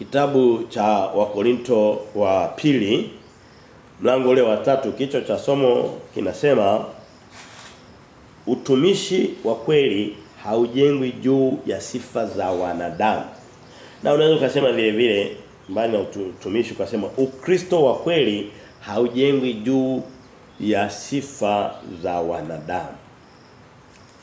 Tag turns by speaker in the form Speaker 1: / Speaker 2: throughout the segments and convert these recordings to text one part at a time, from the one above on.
Speaker 1: Kitabu cha Wakorinto wa pili mlango ule wa 3, kichwa cha somo kinasema utumishi wa kweli haujengwi juu ya sifa za wanadamu. Na unaweza kusema vile vile mbali na utumishi ukasema Ukristo wa kweli haujengwi juu ya sifa za wanadamu.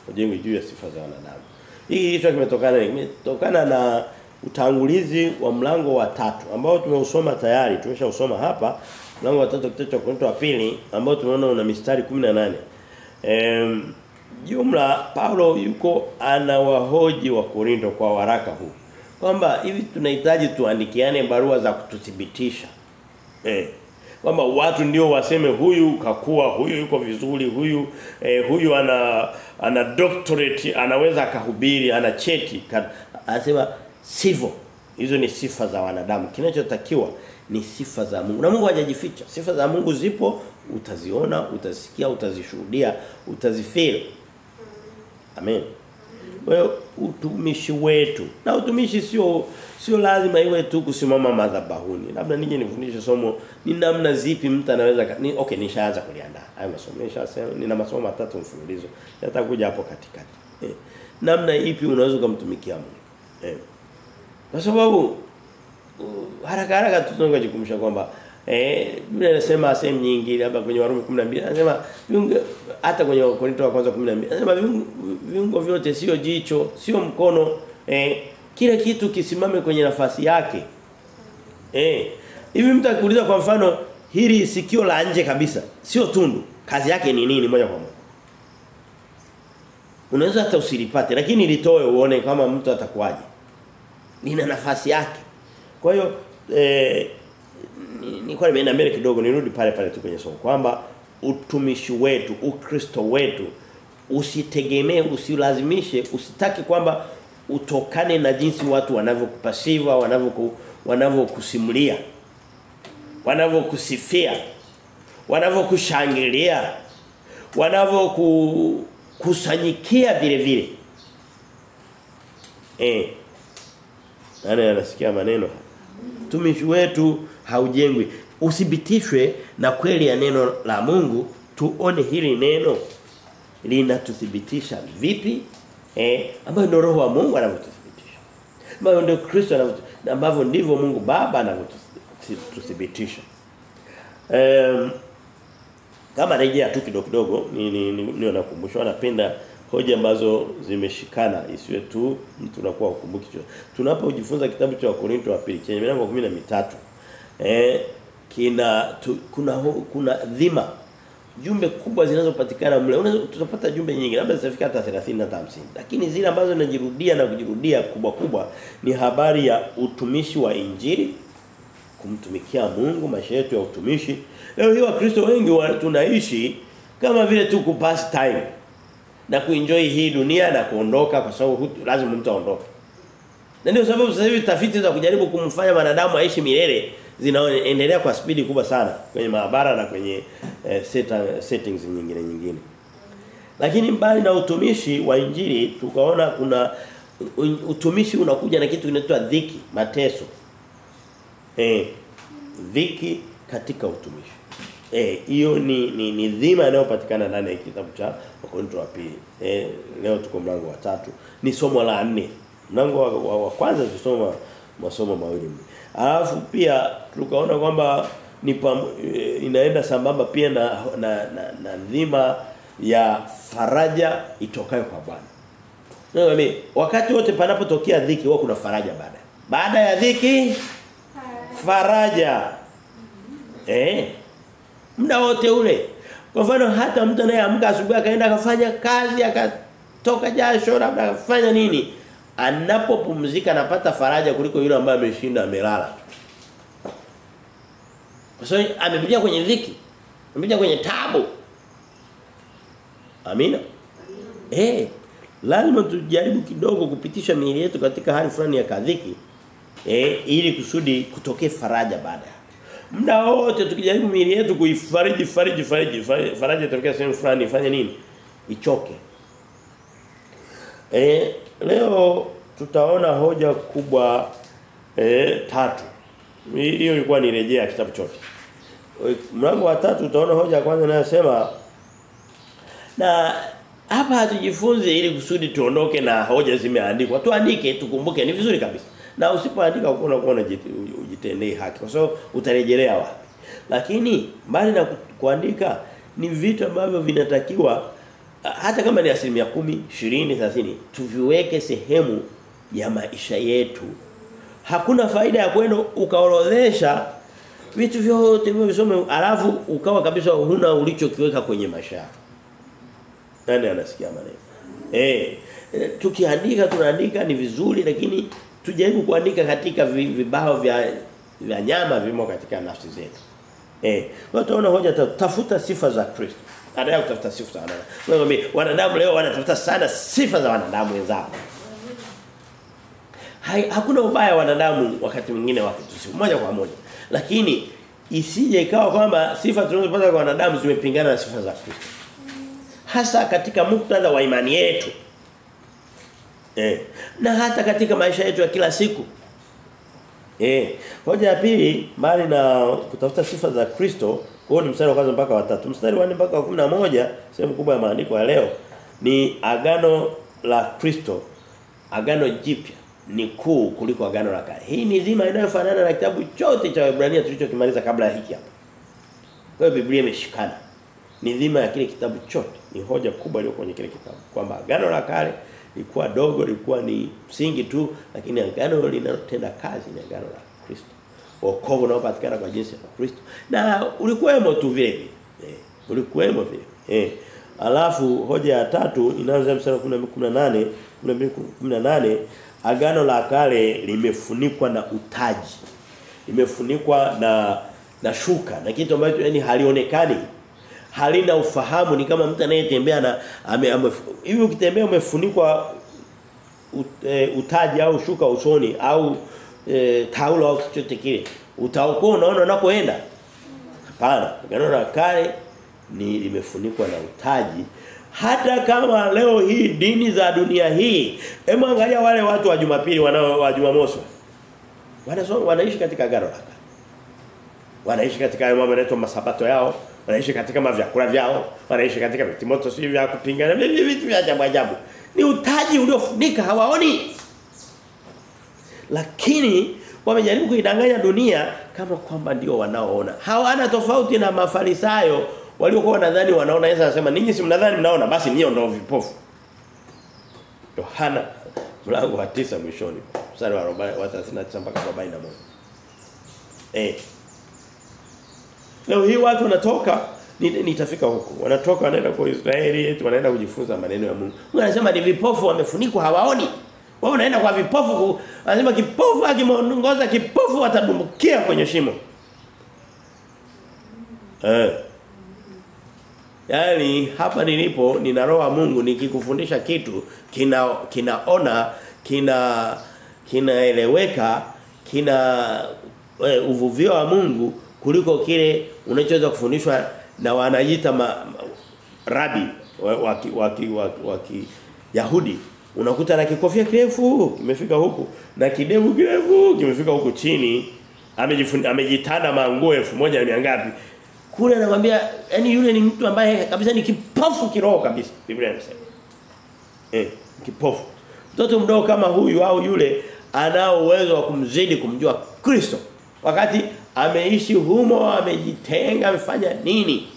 Speaker 1: Haujengwi juu ya sifa za wanadamu. Hii kichwa kimetokana na utangulizi wa mlango wa 3 ambao tumeusoma tayari, tumeshausoma hapa mlango wa 3 kitabu cha Wakorintho wa pili ambao tumeona una mistari 18. Jumla Paulo yuko anawahoji wa Korinto kwa waraka huu kwamba hivi tunahitaji tuandikiane barua za kututhibitisha kwamba watu ndio waseme huyu kakua, huyu yuko vizuri, huyu ana doctorate, anaweza akahubiri, ana cheti. Anasema sivyo. Hizo ni sifa za wanadamu. Kinachotakiwa ni sifa za Mungu. Na Mungu hajajificha. Sifa za Mungu zipo, utaziona, utasikia, utazishuhudia, utazifeel. Amen. Kwa hiyo utumishi wetu. Na utumishi sio lazima iwe tu kusimama madhabahuni. Labda nije nifundishe somo ni namna zipi mtu anaweza nishaanza kuliandaa. Hayo masomo nishasema nina masomo 3 mfululizo. Yatakuja hapo katikati. Namna ipi unaweza kumtumikia Mungu. Kwa sababu haraka tunajikumbusha kwamba Biblia inasema sehemu nyingi labda kwenye Warumi 12 anasema hata kwenye Wakorintho wa kwanza 12 anasema viungo vyote sio jicho, sio mkono, kila kitu kisimame kwenye nafasi yake. Hivi mtu akiuliza kwa mfano hili sikio la nje kabisa, sio tundu, kazi yake ni nini moja kwa moja? Unaweza hata usilipate lakini litoe uone kama mtu atakuaje. Lina nafasi yake. Kwa hiyo nilikuwa nimeenda mbele kidogo nirudi pale tu kwenye somo kwamba utumishi wetu, Ukristo wetu usitegemee, usilazimishe, usitaki kwamba utokane na jinsi watu wanavyokupasiva, wanavyokusimulia, wanavyokusifia, wanavyokushangilia, wanavyokusanyikia vile vile. Nani anasikia maneno? Utumishi wetu haujengwi, usibitishwe na kweli ya neno la Mungu. Tuone hili neno linatuthibitisha vipi, ambayo ndio roho wa Mungu anavyotuthibitisha, ambayo ndio Kristo anavyotuthibitisha, ambavyo ndivyo Mungu Baba anavyotuthibitisha. Kama rejea tu kidogo ni nakumbushwa, napenda hoja ambazo zimeshikana, isiwe tu mtu anakuwa ukumbuki. Tunapojifunza kitabu cha Wakorintho wa pili chenye milango 13 kuna dhima, jumbe kubwa zinazopatikana mle. Unaweza tutapata jumbe nyingi, labda zitafika hata 30 na 50. Lakini zile ambazo zinajirudia na kujirudia kubwa ni habari ya utumishi wa Injili, kumtumikia Mungu, maisha yetu ya utumishi. Leo hii Wakristo wengi tunaishi kama vile tu kupass time na kuenjoy hii dunia na kuondoka, kwa sababu lazima mtu aondoke. Na ndio sababu sasa hivi tafiti za kujaribu kumfanya wanadamu aishi milele zinaendelea kwa spidi kubwa sana kwenye maabara na kwenye settings nyingine. Lakini mbali na utumishi wa Injili tukaona kuna utumishi unakuja na kitu kinaitwa dhiki, mateso. Dhiki katika utumishi. Hiyo ni dhima inayopatikana ndani ya kitabu cha Wakorintho wa pili. Leo tuko mlango wa 3. Ni somo la 4. Mlango wa kwanza tusoma masomo mawili. Alafu pia tukaona kwamba inaenda sambamba pia na dhima ya faraja itokayo kwa Bwana. Wakati wote panapotokea dhiki huwa kuna faraja baada ya dhiki faraja. Muda wote ule. Kwa mfano hata mtu anayeamka asubuhi akaenda akafanya kazi, akatoka jasho, labda akafanya nini, anapopumzika anapata faraja kuliko yule ambaye ameshinda amelala. Kwa sababu amepitia kwenye dhiki, amepitia kwenye taabu. Amina. Lazima tujaribu kidogo kupitisha miili yetu katika hali fulani ya kadhiki, ili kusudi kutokee faraja baadaye. Muda wote tukijaribu miili yetu kuifariji faraja itokea sehemu fulani ifanye nini? Ichoke. Leo tutaona hoja kubwa 3. Hiyo ilikuwa ni rejea kitabu chote. Mlango wa 3 utaona hoja ya kwanza inayosema na hapa hatujifunze ili kusudi tuondoke na hoja zimeandikwa. Tuandike tukumbuke ni vizuri kabisa. Na usipoandika unakuwa ujitendee haki kwa sababu utarejelea wapi. Lakini mbali na kuandika ni vitu ambavyo vinatakiwa hata kama ni 10%, 20, 30 tuviweke sehemu ya maisha yetu. Hakuna faida ya kwenda ukaorodhesha vitu vyote visome alafu ukawa kabisa huna ulichokiweka kwenye maisha yako. Nani anasikia maneno? Tukiandika tunaandika ni vizuri lakini tujaribu kuandika katika vibao vya nyama vimo katika nafsi zetu. Kwa tunaona hoja tafuta sifa za Kristo. Anataka kutafuta sifa za wanadamu. Wanadamu leo wanatafuta sana sifa za wanadamu wenzao. Hakuna ubaya wanadamu wakati mwingine wakitusifu moja kwa moja. Lakini isije ikawa kwamba sifa tunazopata kwa wanadamu zimepingana na sifa za Kristo. Hasa katika muktadha wa imani yetu. Na hata katika maisha yetu ya kila siku. Hoja ya pili mbali na kutafuta sifa za Kristo, huo ni mstari wa kwanza mpaka wa 3. Mstari wa 4 mpaka wa 11, sehemu kubwa ya maandiko ya leo ni agano la Kristo. Agano jipya ni kuu kuliko agano la kale. Hii ni dhima inayofanana na kitabu chote cha Waebrania tulichokimaliza kabla ya hiki hapa. Kwa hiyo Biblia imeshikana. Ni dhima ya kile kitabu chote. Ni hoja kubwa iliyo kwenye kile kitabu kwamba agano la kale lilikuwa dogo, lilikuwa ni msingi tu, lakini agano linalotenda kazi ni agano la Kristo. Wokovu unaopatikana kwa jinsi ya Kristo. Na ulikuwemo tu vile. Ulikuwemo vile. Alafu hoja ya 3 inaanza mstari wa 18, 18 agano la kale limefunikwa na utaji. Limefunikwa na shuka, na kitu ambacho yani halionekani. Halina ufahamu, ni kama mtu anayetembea na hivi ukitembea umefunikwa utaji au shuka usoni au taulo au chochote kile, utaokoa unaona unakoenda? Hapana, agano la kale ni limefunikwa na utaji. Hata kama leo hii dini za dunia hii, hebu angalia wale watu wa Jumapili wa Jumamosi. Wanaishi katika agano la kale. Wanaishi katika mambo yanaitwa masabato yao, wanaishi katika mavyakula vyao, wanaishi katika vitimoto sivyo vya kupingana, vitu vya ajabu. Ni utaji uliofunika, hawaoni. Lakini wamejaribu kuidanganya dunia kama kwamba ndio wanaoona. Hawana tofauti na Mafarisayo waliokuwa wanadhani wanaona. Yesu anasema ninyi si mnadhani mnaona, basi ninyi ndio vipofu. Yohana mlango wa 9 mwishoni, mstari wa 39 mpaka 41. Leo hii watu wanatoka nitafika huko. Wanatoka wanaenda kwa Israeli, wanaenda kujifunza maneno ya Mungu. Mungu anasema ni vipofu wamefunikwa hawaoni. Wao wanaenda kwa vipofu, anasema kipofu akimuongoza kipofu atadumbukia kwenye shimo. Yaani hapa nilipo nina roho ya Mungu nikikufundisha kitu kinaona kinaeleweka uvuvio wa Mungu kuliko kile unachoweza kufundishwa na wanajiita rabi waki Yahudi. Unakuta na kikofia kirefu kimefika huku na kidevu kirefu kimefika huku chini, amejitanda manguo 1000 ngapi. Kule anakuambia yani yule ni mtu ambaye kabisa ni kipofu kiroho kabisa. Biblia inasema. Kipofu. Mtoto mdogo kama huyu au yule anao uwezo wa kumzidi kumjua Kristo. Wakati ameishi humo, amejitenga, amefanya nini?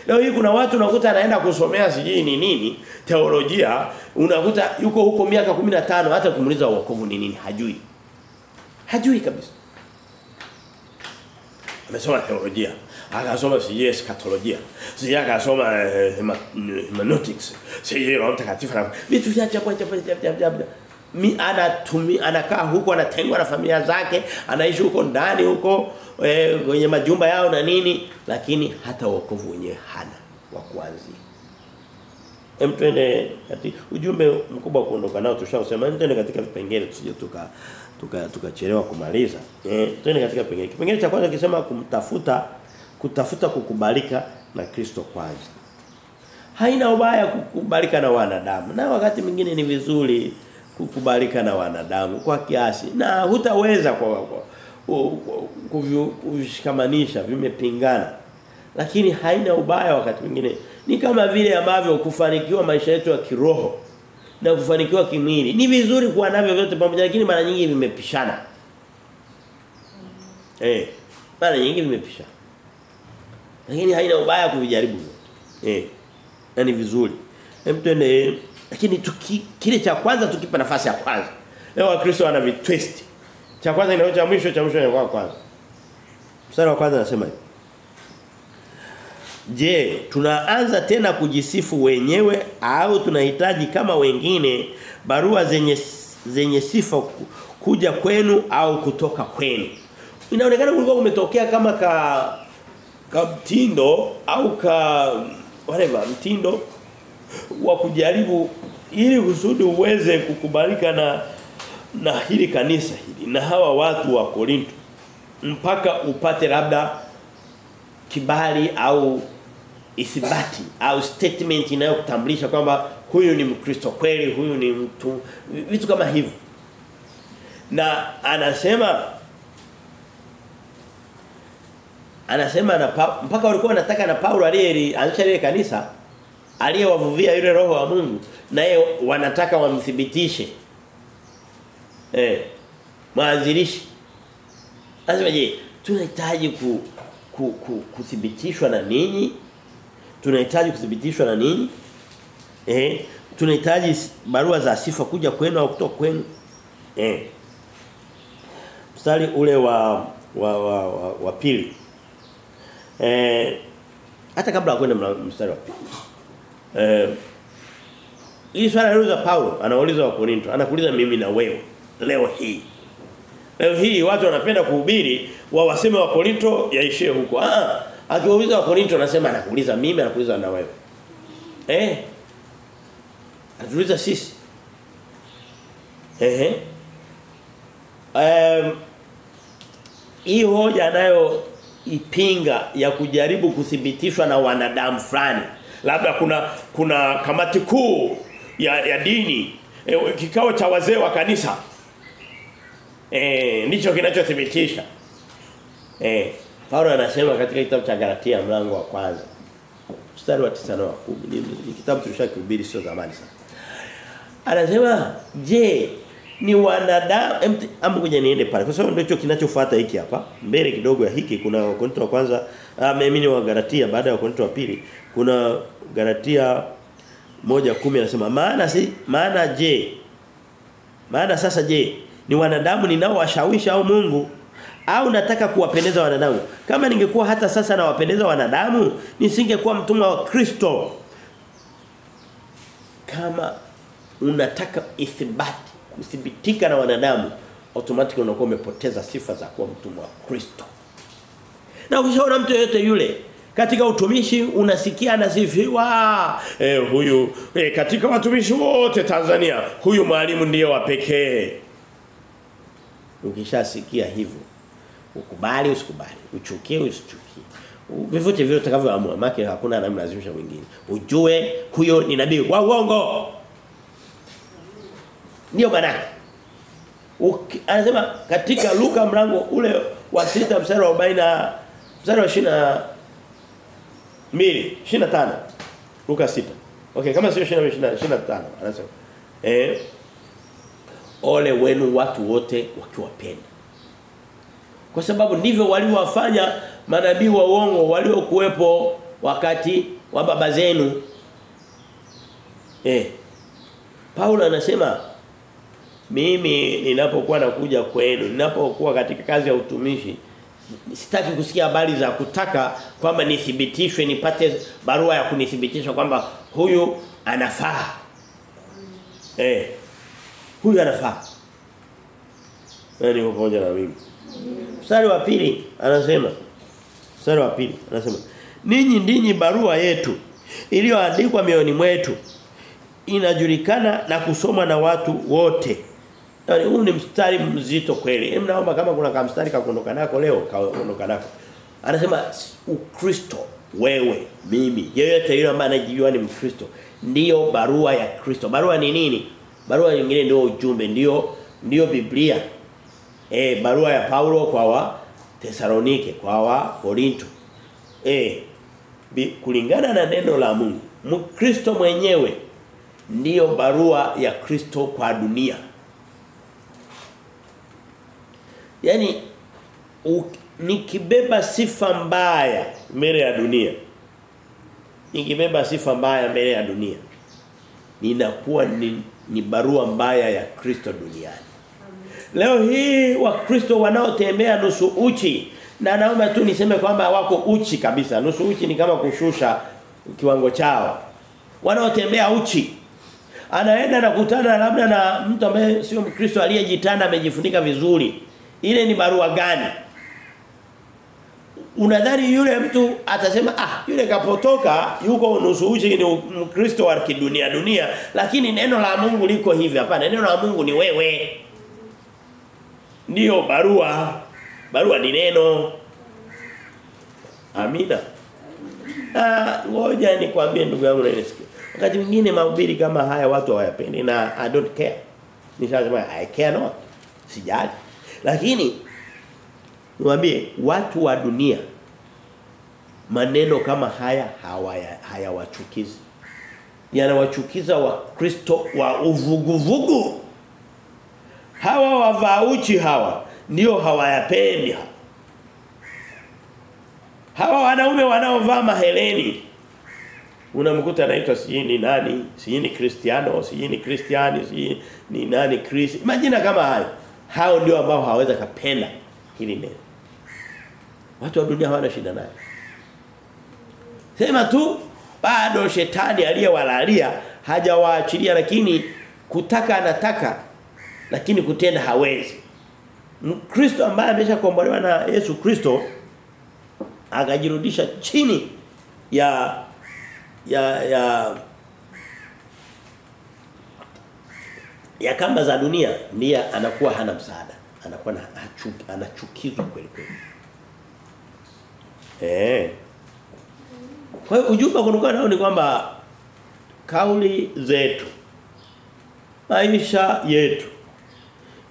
Speaker 1: Leo hii kuna watu unakuta anaenda kusomea sijui ni nini, teolojia, unakuta yuko huko miaka 15 hata kumuuliza wokovu ni nini hajui. Hajui kabisa. Amesoma teolojia, akasoma sijui eschatolojia, sijui akasoma hermeneutics, sijui roho mtakatifu, vitu vya ajabu. Anakaa huko, anatengwa na familia zake, anaishi huko ndani huko kwenye majumba yao na nini, lakini hata wokovu wenyewe hana wa kuanzia. Twende katika ujumbe mkubwa kuondoka nao tushausema, twende katika vipengele tusije tukachelewa kumaliza. Twende katika vipengele. Kipengele cha kwanza kisema kutafuta kukubalika na Kristo kwanza. Haina ubaya kukubalika na wanadamu. Na wakati mwingine ni vizuri kukubalika na wanadamu kwa kiasi na hutaweza kuvishikamanisha vimepingana. Lakini haina ubaya wakati mwingine. Ni kama vile ambavyo kufanikiwa maisha yetu ya kiroho na kufanikiwa kimwili. Ni vizuri kuwa navyo vyote pamoja lakini mara nyingi vimepishana. Mara nyingi vimepishana. Lakini haina ubaya kuvijaribu. Na ni vizuri. Twende lakini kile cha kwanza tukipa nafasi ya kwanza. Leo Wakristo wana vitwist. Cha kwanza inayo cha mwisho inakuwa kwanza. Mstari wa kwanza anasema hivi. Je, tunaanza tena kujisifu wenyewe au tunahitaji kama wengine barua zenye sifa kuja kwenu au kutoka kwenu? Inaonekana kulikuwa kumetokea kama mtindo au mtindo wa kujaribu ili kusudi uweze kukubalika na hili kanisa hili na hawa watu wa Korinto mpaka upate labda kibali au ithibati au statement inayokutambulisha kwamba huyu ni Mkristo kweli, huyu ni mtu, vitu kama hivyo. Na anasema mpaka walikuwa wanataka na Paulo aliyeanzisha ile kanisa aliyewavuvia yule roho wa Mungu naye wanataka wamthibitishe maanzilishi. Lazima je, tunahitaji kuthibitishwa na ninyi? Tunahitaji kuthibitishwa na ninyi? Tunahitaji barua za sifa kuja kwenu au kutoka kwenu? Mstari ule wa pili. Hata kabla ya kwenda mstari wa pili. Hii swali anauliza Paulo, anauliza wa Korinto, anakuuliza mimi na wewe leo hii. Leo hii watu wanapenda kuhubiri waseme wa Korinto yaishie huko. Akiwauliza wa Korinto anasema anakuuliza mimi, anakuuliza na wewe. Atuuliza sisi. Hii hoja nayo ipinga ya kujaribu kuthibitishwa na wanadamu fulani. Labda kuna kamati kuu ya dini, kikao cha wazee wa kanisa. Ndicho kinachothibitisha. Paulo anasema katika kitabu cha Galatia mlango wa kwanza mstari wa 9 na 10. Ni kitabu tulishakihubiri sio zamani sana. Anasema, "Je, ni wanadamu ngoja niende pale kwa sababu ndicho kinachofuata hiki hapa. Mbele kidogo ya hiki kuna Wakorintho wa kwanza, mimi wa Galatia baada ya Wakorintho wa pili. Kuna Galatia 1:10 anasema, maana sasa je, ni wanadamu ninaowashawishi au Mungu au nataka kuwapendeza wanadamu? Kama ningekuwa hata sasa nawapendeza wanadamu, nisingekuwa mtumwa wa Kristo." Kama unataka ithibati, kuthibitika na wanadamu, automatically unakuwa umepoteza sifa za kuwa mtumwa wa Kristo. Na ukishaona mtu yeyote yule katika utumishi unasikia anasifiwa, huyu katika watumishi wote Tanzania, huyu mwalimu ndiye wa pekee. Ukishasikia hivyo, ukubali usikubali, uchukie usichukie, vyovyote vile utakavyoamua, maana hakuna namna lazimisha mwingine. Ujue huyo ni nabii wa uongo. Ndio maana anasema katika Luka mlango ule wa 6 mstari wa 40 mstari wa 25 Luka 6. Okay, kama sio 25 anasema ole wenu watu wote wakiwapenda. Kwa sababu ndivyo waliowafanya manabii wa uongo waliokuwepo wakati wa baba zenu. Paulo anasema mimi ninapokuwa nakuja kwenu, ninapokuwa katika kazi ya utumishi, sitaki kusikia habari za kutaka kwamba nithibitishwe, nipate barua ya kunithibitisha kwamba huyu anafaa. Huyu anafaa. Nani pamoja na mimi? Mstari wa pili anasema ninyi ndinyi barua yetu iliyoandikwa mioyoni mwetu, inajulikana na kusomwa na watu wote. Yaani huu ni mstari mzito kweli. Hebu naomba kama kuna kama mstari kaondoka nako leo, kaondoka nako. Anasema Ukristo, wewe, mimi, yeyote yule ambaye anajijua ni Mkristo, ndiyo barua ya Kristo. Barua ni nini? Barua nyingine ndio ujumbe, ndio Biblia. Barua ya Paulo kwa wa Tesalonike, kwa wa Korinto. Kulingana na neno la Mungu, Mkristo mwenyewe ndiyo barua ya Kristo kwa dunia. Yaani nikibeba sifa mbaya mbele ya dunia. Nikibeba sifa mbaya mbele ya dunia, ninakuwa ni barua mbaya ya Kristo duniani. Leo hii Wakristo wanaotembea nusu uchi, na naomba tu niseme kwamba wako uchi kabisa. Nusu uchi ni kama kushusha kiwango chao. Wanaotembea uchi, anaenda na kutana labda na mtu ambaye sio Mkristo aliyejitanda amejifunika vizuri. Ile ni barua gani? Unadhani yule mtu atasema yule kapotoka yuko nusu uchi, ni Mkristo wa dunia, lakini neno la Mungu liko hivi? Hapana, neno la Mungu ni wewe. Ndio barua ni neno. Amina. Ngoja nikwambie ndugu yangu unanisikia. Wakati mwingine mahubiri kama haya watu hawayapendi, na I don't care. Nisema I care not. Sijali. Lakini niwaambie watu wa dunia, maneno kama haya hayawachukizi. Yanawachukiza Wakristo wa uvuguvugu. Hawa wavauchi hawa ndio hawayapendi. Hawa wanaume wanaovaa maheleni, unamkuta anaitwa sijini nani, sijini Cristiano, sijini Cristiani, sijini ni nani Chris. Majina kama hayo. Hao ndio ambao hawaweza kapenda hili neno. Watu wa dunia hawana shida nayo. Sema tu bado shetani aliyewalalia hajawaachilia, lakini kutaka anataka, lakini kutenda hawezi. Mkristo ambaye ameshakombolewa na Yesu Kristo akajirudisha chini ya kamba za dunia, ndiye anakuwa hana msaada, anakuwa anachukizwa kweli kweli. Kwa hiyo ujumbe kutoka nao ni kwamba kauli zetu, maisha yetu,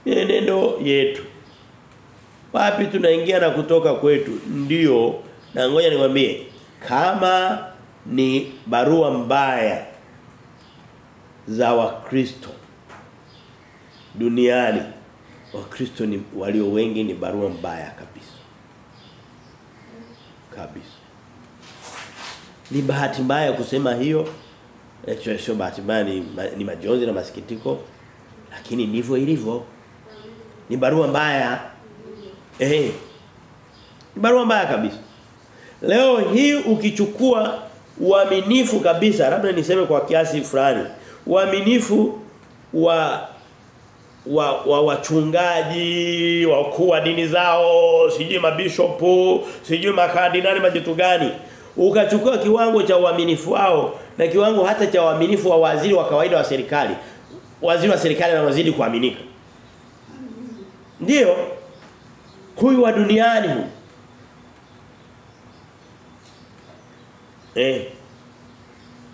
Speaker 1: neno yetu, wapi tunaingia na kutoka kwetu, ndio. Na ngoja nikwambie, kama ni barua mbaya za Wakristo duniani, Wakristo ni walio wengi ni barua mbaya kabisa. Kabisa. Ni bahati mbaya kusema hiyo. Sio bahati mbaya, ni majonzi na masikitiko, lakini ndivyo ilivyo. Ni barua mbaya. Ni barua mbaya kabisa. Leo hii ukichukua uaminifu kabisa, labda niseme kwa kiasi fulani, uaminifu wa wachungaji, wakuu wa dini zao, sijui mabishopu, sijui makardinali, majitu gani, ukachukua kiwango cha uaminifu wao na kiwango hata cha uaminifu wa waziri wa kawaida wa serikali, waziri wa serikali anazidi kuaminika. Ndio huyu wa duniani huyu.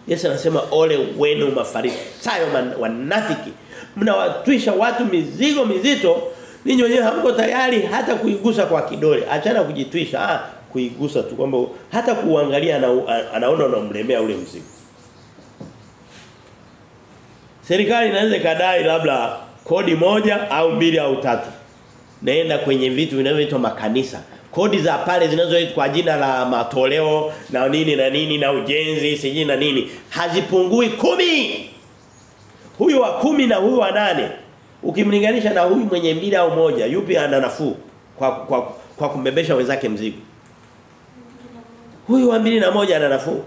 Speaker 1: Yesu anasema ole wenu Mafarisayo wanafiki, mnawatwisha watu mizigo mizito, ninyi wenyewe hamko tayari hata kuigusa kwa kidole. Achana kujitwisha, kuigusa tu, kwamba hata kuangalia anaona unamlemea ule mzigo. Serikali inaweza kadai labda kodi 1 au 2 au 3. Naenda kwenye vitu vinavyoitwa makanisa. Kodi za pale zinazoitwa kwa jina la matoleo na nini na ujenzi sijui na nini, hazipungui 10. Huyu wa 10 na huyu wa 8, ukimlinganisha na huyu mwenye 2 au 1, yupi ana nafuu kwa kumbebesha wenzake mzigo? Huyu wa 2 na 1 ana nafuu.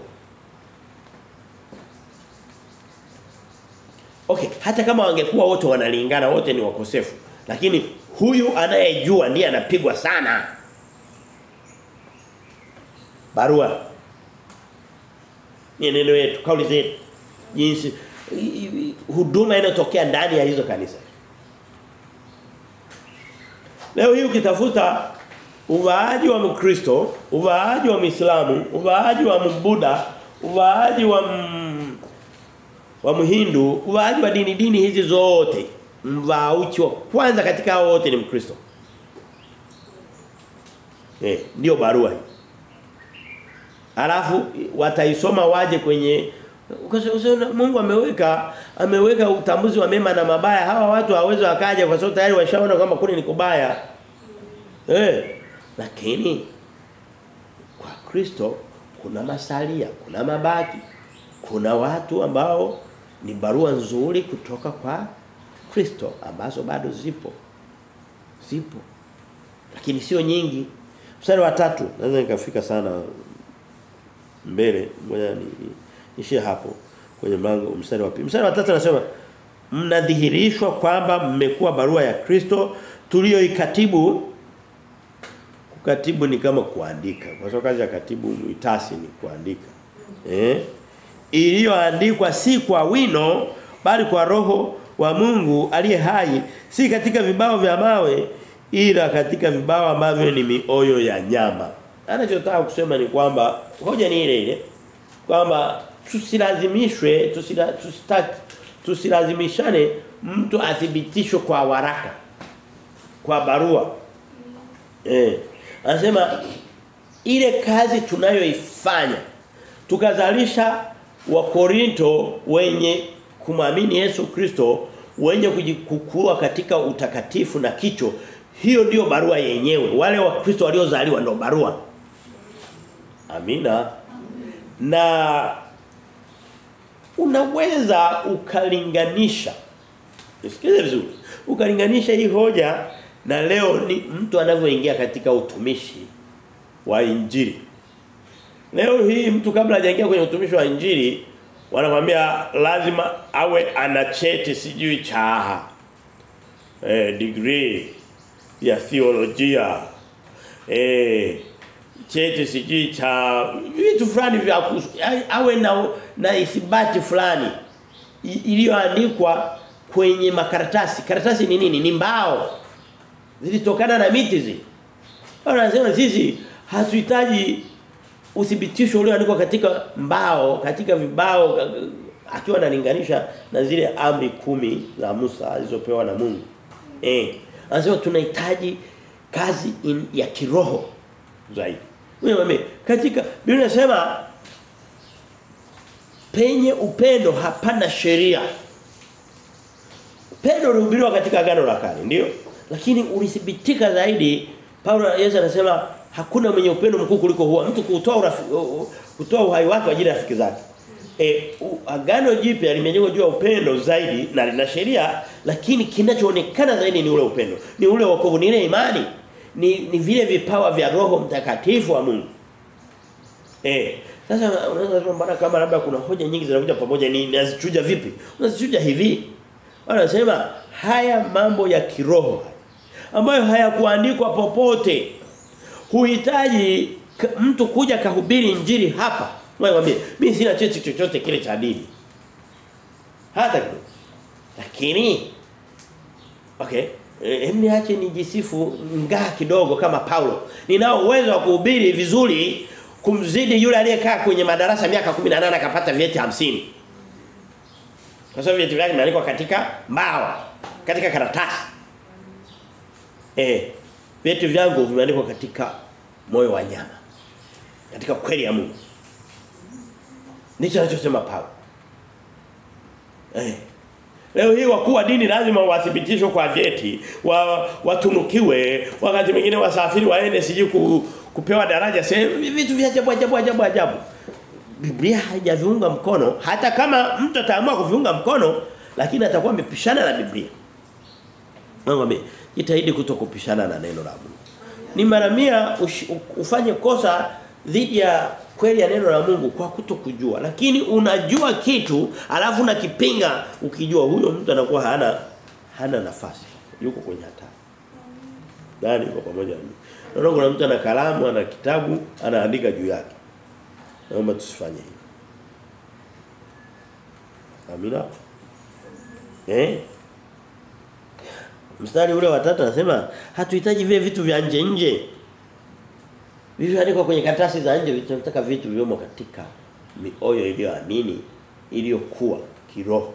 Speaker 1: Okay, hata kama wangekuwa wote wanalingana, wote ni wakosefu, lakini huyu anayejua ndiye anapigwa sana. Barua, neno yetu, kauli zetu, jinsi huduma inayotokea ndani ya hizo kanisa. Leo hii ukitafuta uvaaji wa Mkristo, uvaaji wa Muislamu, uvaaji wa Mbuddha, uvaaji wa wa Mhindu, uvaaji wa dini hizi zote, mvauchi wa kwanza katika hao wote ni Mkristo. Ndio barua hii. Alafu wataisoma waje kwenye Mungu ameweka utambuzi wa mema na mabaya. Hawa watu hawawezi wakaja kwa sababu tayari washaona kwamba kule ni kubaya. Lakini kwa Kristo kuna masalia, kuna mabaki. Kuna watu ambao ni barua nzuri kutoka kwa Kristo ambazo bado zipo. Lakini sio nyingi. Mstari wa 3 naweza nikafika sana mbele, ngoja niishie hapo kwenye mlango mstari wa 2. Mstari wa 3 anasema mnadhihirishwa kwamba mmekuwa barua ya Kristo tuliyoikatibu. Kukatibu ni kama kuandika. Kwa sababu kazi ya katibu muitasi ni kuandika. Iliyoandikwa si kwa wino bali kwa Roho wa Mungu aliye hai, si katika vibao vya mawe ila katika vibao ambavyo ni mioyo ya nyama. Anachotaka kusema ni kwamba hoja ni ile kwamba tusilazimishane mtu athibitishwe kwa waraka, kwa barua. Anasema ile kazi tunayoifanya tukazalisha Wakorinto wenye kumwamini Yesu Kristo, wenye kujikukua katika utakatifu na kicho, hiyo ndio barua yenyewe. Wale wa Kristo waliozaliwa ndio barua. Amina. Na unaweza ukalinganisha, usikize vizuri, ukalinganisha hii hoja na leo ni mtu anavyoingia katika utumishi wa Injili. Leo hii mtu kabla hajaingia kwenye utumishi wa Injili wanakuambia lazima awe ana cheti sijui cha degree ya theolojia, cheti sijui cha vitu fulani vya awe na ithibati fulani iliyoandikwa kwenye makaratasi. Karatasi ni nini? Ni mbao zilitokana na miti hizi. Wanasema sisi hatuhitaji uthibitisho ulioandikwa katika mbao, katika vibao, akiwa analinganisha na zile amri 10 za Musa alizopewa na Mungu. Anasema tunahitaji kazi ya kiroho zaidi. Wewe katika Biblia inasema penye upendo hapana sheria. Upendo ulihubiriwa katika Agano la Kale, ndio? Lakini ulithibitika zaidi. Paulo Yesu anasema hakuna mwenye upendo mkuu kuliko huo, mtu kutoa uhai wake kwa ajili ya rafiki zake. Agano Jipya limejengwa juu ya upendo zaidi na lina sheria, lakini kinachoonekana zaidi ni ule upendo. Ni ule wokovu, ni ile imani, ni vile vipawa vya Roho Mtakatifu wa Mungu. Sasa unaweza kusema bana, kama labda kuna hoja nyingi zinakuja pamoja, ni nazichuja vipi? Unazichuja hivi. Wanasema haya mambo ya kiroho ambayo hayakuandikwa popote. Huhitaji mtu kuja kahubiri injili hapa. Mwambie mimi sina cheti chochote kile cha dini. Hata kidogo. Lakini niache nijisifu ngaa kidogo kama Paulo. Ninao uwezo wa kuhubiri vizuri kumzidi yule aliyekaa kwenye madarasa miaka 18 akapata vyeti 50. Kwa sababu vyeti vyake vimeandikwa katika mbao, katika karatasi. Vyeti vyangu vimeandikwa katika moyo wa nyama, katika kweli ya Mungu. Ndicho anachosema Paulo. Leo hii wakuu wa dini lazima wathibitishwe kwa vyeti, watunukiwe, wakati mwingine wasafiri waende siji kupewa daraja, vitu vya ajabu. Biblia haijaviunga mkono, hata kama mtu ataamua kuviunga mkono, lakini atakuwa amepishana na Biblia. Ngombe, jitahidi kutokupishana na neno la Mungu. Ni mara 100 ufanye kosa dhidi ya kweli ya neno la Mungu kwa kutokujua. Lakini unajua kitu alafu unakipinga ukijua, huyo mtu anakuwa hana nafasi. Yuko kwenye hatari. Nani yuko pamoja nami? Naona kuna mtu ana kalamu, ana kitabu, anaandika juu yake. Naomba tusifanye hivyo. Amina. Mstari ule wa 3 anasema hatuhitaji vile vitu vya nje. Vilivyoandikwa kwenye karatasi za nje, tunataka vitu vilivyomo katika mioyo iliyoamini, iliyokuwa kiroho.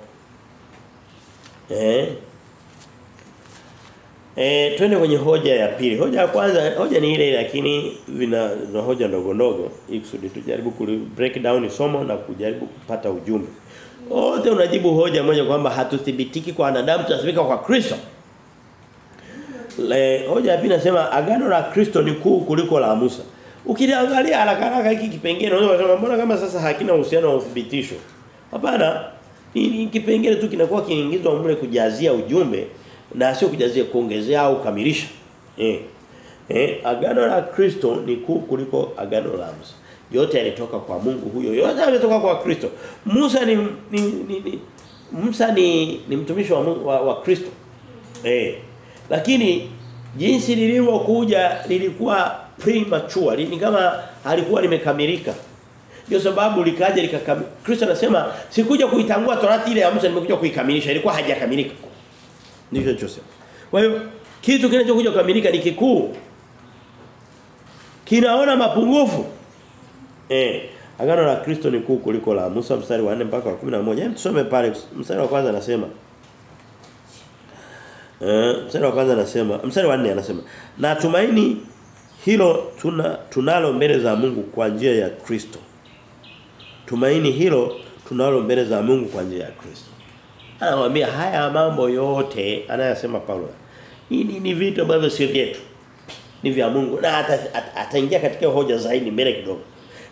Speaker 1: Twende kwenye hoja ya pili. Hoja ya kwanza, hoja ni ile lakini vina hoja ndogo ndogo ili kusudi tujaribu ku break down somo na kujaribu kupata ujumbe. Wote unajibu hoja moja kwamba hatuthibitiki kwa wanadamu, tunathibika kwa Kristo. Hoja ya pili nasema agano la Kristo ni kuu kuliko la Musa. Ukiangalia haraka hiki kipengele unaweza kusema mbona kama sasa hakina uhusiano wa uthibitisho. Hapana, ni kipengele tu kinakuwa kiingizwa mle kujazia ujumbe na sio kujazia kuongezea au kukamilisha. Agano la Kristo ni kuu kuliko agano la Musa. Yote yalitoka kwa Mungu huyo. Yote yametoka kwa Kristo. Musa ni mtumishi wa Kristo. Lakini jinsi lilivyokuja lilikuwa premature, ni kama halikuwa limekamilika. Ndio sababu likaja likakamilika. Kristo anasema sikuja kuitangua Torati ile ya Musa, nimekuja kuikamilisha. Ilikuwa haijakamilika. Ndivyo Joseph. Kwa hiyo kitu kinachokuja kukamilika ni kikuu. Kinaona mapungufu. Agano la Kristo ni kuu kuliko la Musa, mstari wa 4 mpaka wa 11. Hem tusome pale mstari wa kwanza anasema. Mstari wa kwanza anasema, mstari wa 4 anasema, na tumaini hilo tunalo mbele za Mungu kwa njia ya Kristo. Tumaini hilo tunalo mbele za Mungu kwa njia ya Kristo. Anawaambia haya mambo yote anayosema Paulo. Ni vitu ambavyo sio vyetu. Ni vya Mungu. Na ataingia katika hoja zaidi mbele kidogo.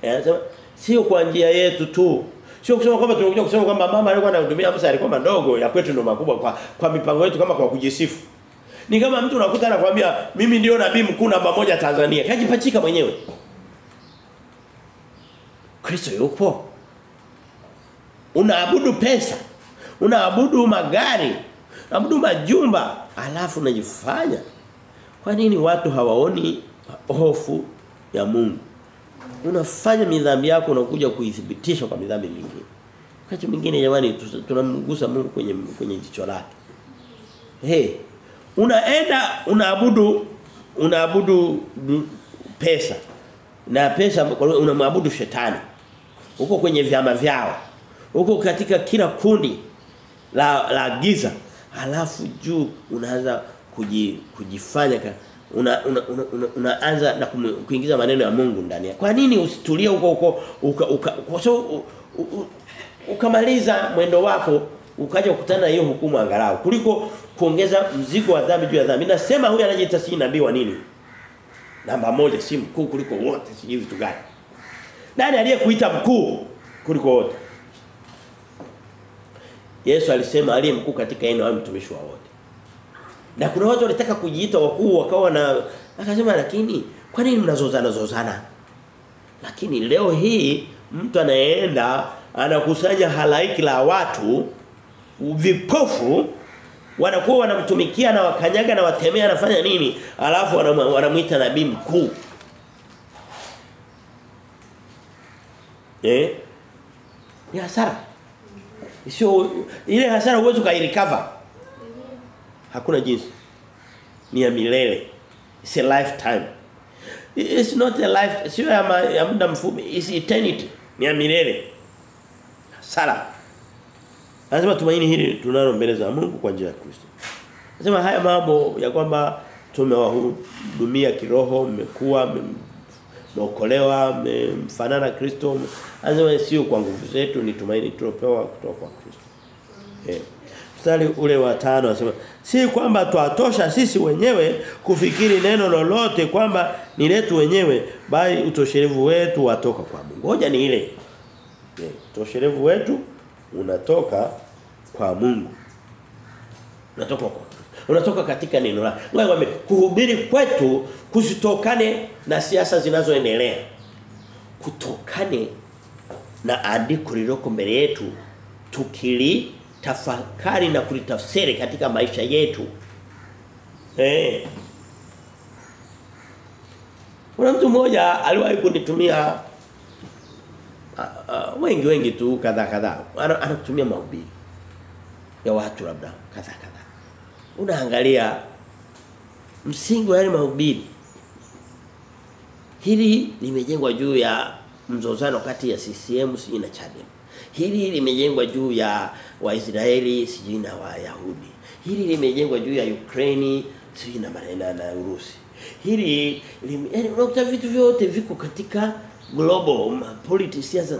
Speaker 1: Anasema sio kwa njia yetu tu. Sio kusema kwamba tunakuja kusema kwamba mama alikuwa anahudumia Musa alikuwa madogo, ya kwetu ndio makubwa kwa mipango yetu kama kwa kujisifu. Ni kama mtu unakuta anakuambia mimi ndio nabii mkuu namba 1 Tanzania. Kajipachika mwenyewe. Kristo yupo. Unaabudu pesa. Unaabudu magari. Unaabudu majumba, alafu unajifanya. Kwa nini watu hawaoni hofu ya Mungu? Unafanya midhambi yako unakuja kuithibitisha kwa midhambi mingine. Wakati mwingine jamani tunamgusa Mungu kwenye jicho lake. Unaenda unaabudu pesa. Na pesa unamwabudu shetani. Uko kwenye vyama vyao. Uko katika kila kundi la giza. Halafu juu unaanza kujifanya unaanza na kuingiza maneno ya Mungu ndani. Kwa nini usitulie huko ukamaliza mwendo wako ukaja kukutana na hiyo hukumu angalau kuliko kuongeza mzigo wa dhambi juu ya dhambi. Nasema huyu anajiita si nabii wa nini? Namba 1 si mkuu kuliko wote, si vitu gani? Nani aliyekuita mkuu kuliko wote? Yesu alisema aliye mkuu katika yeye ni mtumishi wa wote. Na kuna watu walitaka kujiita wakuu wakawa na akasema lakini kwa nini mnazozana? Lakini leo hii mtu anaenda anakusanya halaiki la watu vipofu wanakuwa wanamtumikia na wakanyaga na watemea anafanya nini? Alafu wanamuita nabii mkuu. Ni hasara. Sio ile hasara uwezo kairecover. Hakuna jinsi. Ni ya milele. It's a lifetime. It's not a life, sio ya muda mfupi, it's eternity. Ni ya milele. Sala. Lazima tumaini hili tunalo mbele za Mungu kwa njia ya Kristo. Nasema haya mambo ya kwamba tumewahudumia kiroho, mmekuwa mmeokolewa, mfanana Kristo. Lazima sio kwa nguvu zetu, ni tumaini tulopewa kutoka kwa Kristo. Mstari ule wa 5 anasema si kwamba twatosha sisi wenyewe kufikiri neno lolote kwamba ni letu wenyewe, bali utoshelevu wetu watoka kwa Mungu. Hoja ni ile. Utoshelevu wetu unatoka kwa Mungu. Unatoka katika neno lake. Wewe kuhubiri kwetu kusitokane na siasa zinazoendelea. Kutokane na andiko lililoko mbele yetu tukili tafakari na kulitafsiri katika maisha yetu. Kuna mtu mmoja aliwahi kunitumia wengi tu kadha. Anatumia mahubiri ya watu labda kadha. Unaangalia msingi wa yale mahubiri. Hili limejengwa juu ya mzozano kati ya CCM na Chadema. Hili limejengwa juu ya Waisraeli sijui na Wayahudi. Hili limejengwa juu ya Ukraine sijui na Urusi. Hili yani unakuta vitu vyote viko katika global politics siasa.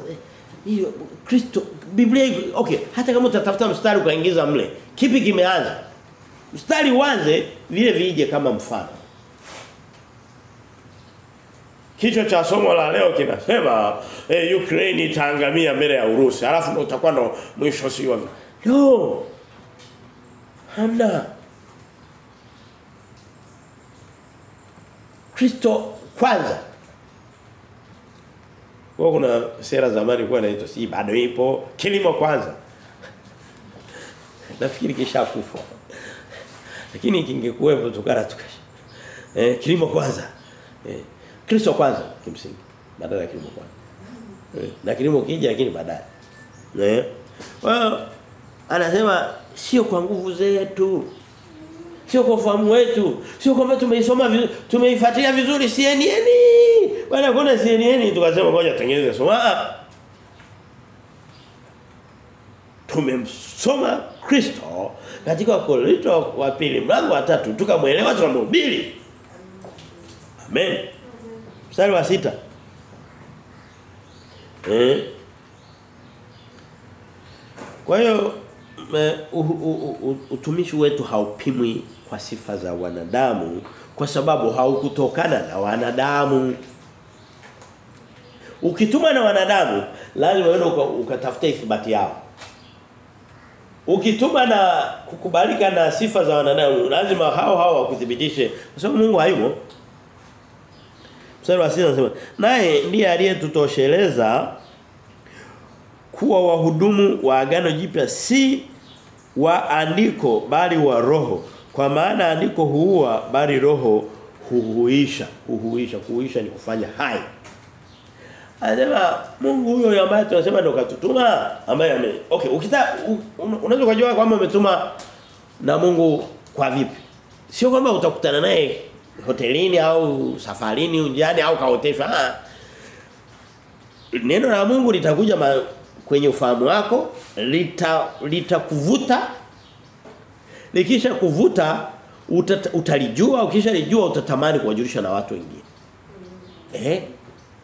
Speaker 1: Hiyo Kristo Biblia okay, hata kama utatafuta mstari ukaingiza mle, kipi kimeanza? Mstari uanze vile vije kama mfano. Kichwa cha somo la leo kinasema Ukraine itaangamia mbele ya Urusi. Alafu ndio utakuwa ndo mwisho sio. No. Hamna. Kristo kwanza. Kuna sera zamani kwa inaitwa si bado ipo kilimo kwanza. Nafikiri kishakufa. Lakini kingekuwepo tukara tukasha. Kilimo kwanza. Kristo kwanza kimsingi. Badala ya kilimo kwanza. Na kilimo kija lakini baadaye. Well, anasema sio kwa nguvu zetu. Sio kwa ufahamu wetu, sio kwamba tumeisoma tumeifuatilia vizuri CNN. Bwana kuna CNN tukasema ngoja tengeneze soma. Tumemsoma Kristo katika Wakorintho wa pili mlango wa 3 tukamwelewa tunamhubiri. Amen. Mstari wa 6. Kwa hiyo utumishi wetu haupimwi kwa sifa za wanadamu kwa sababu haukutokana na wanadamu. Ukituma na wanadamu lazima uende ukatafuta ithibati yao. Ukituma na kukubalika na sifa za wanadamu lazima hao wakuthibitishe kwa sababu Mungu hayumo. Mstari wa 6 anasema naye ndiye aliyetutosheleza kuwa wahudumu wa agano jipya si wa andiko bali wa roho, kwa maana andiko huua bali roho huhuisha ni kufanya hai. Anasema Mungu huyo ambaye tunasema ndo katutuma ambaye okay unaweza kujua kwamba umetuma na Mungu kwa vipi? Sio kwamba utakutana naye hotelini au safarini njiani au kaoteshwa. Neno la Mungu litakuja kwenye ufahamu wako, litakuvuta. Likisha kuvuta utalijua, ukishalijua utatamani kuwajulisha na watu wengine.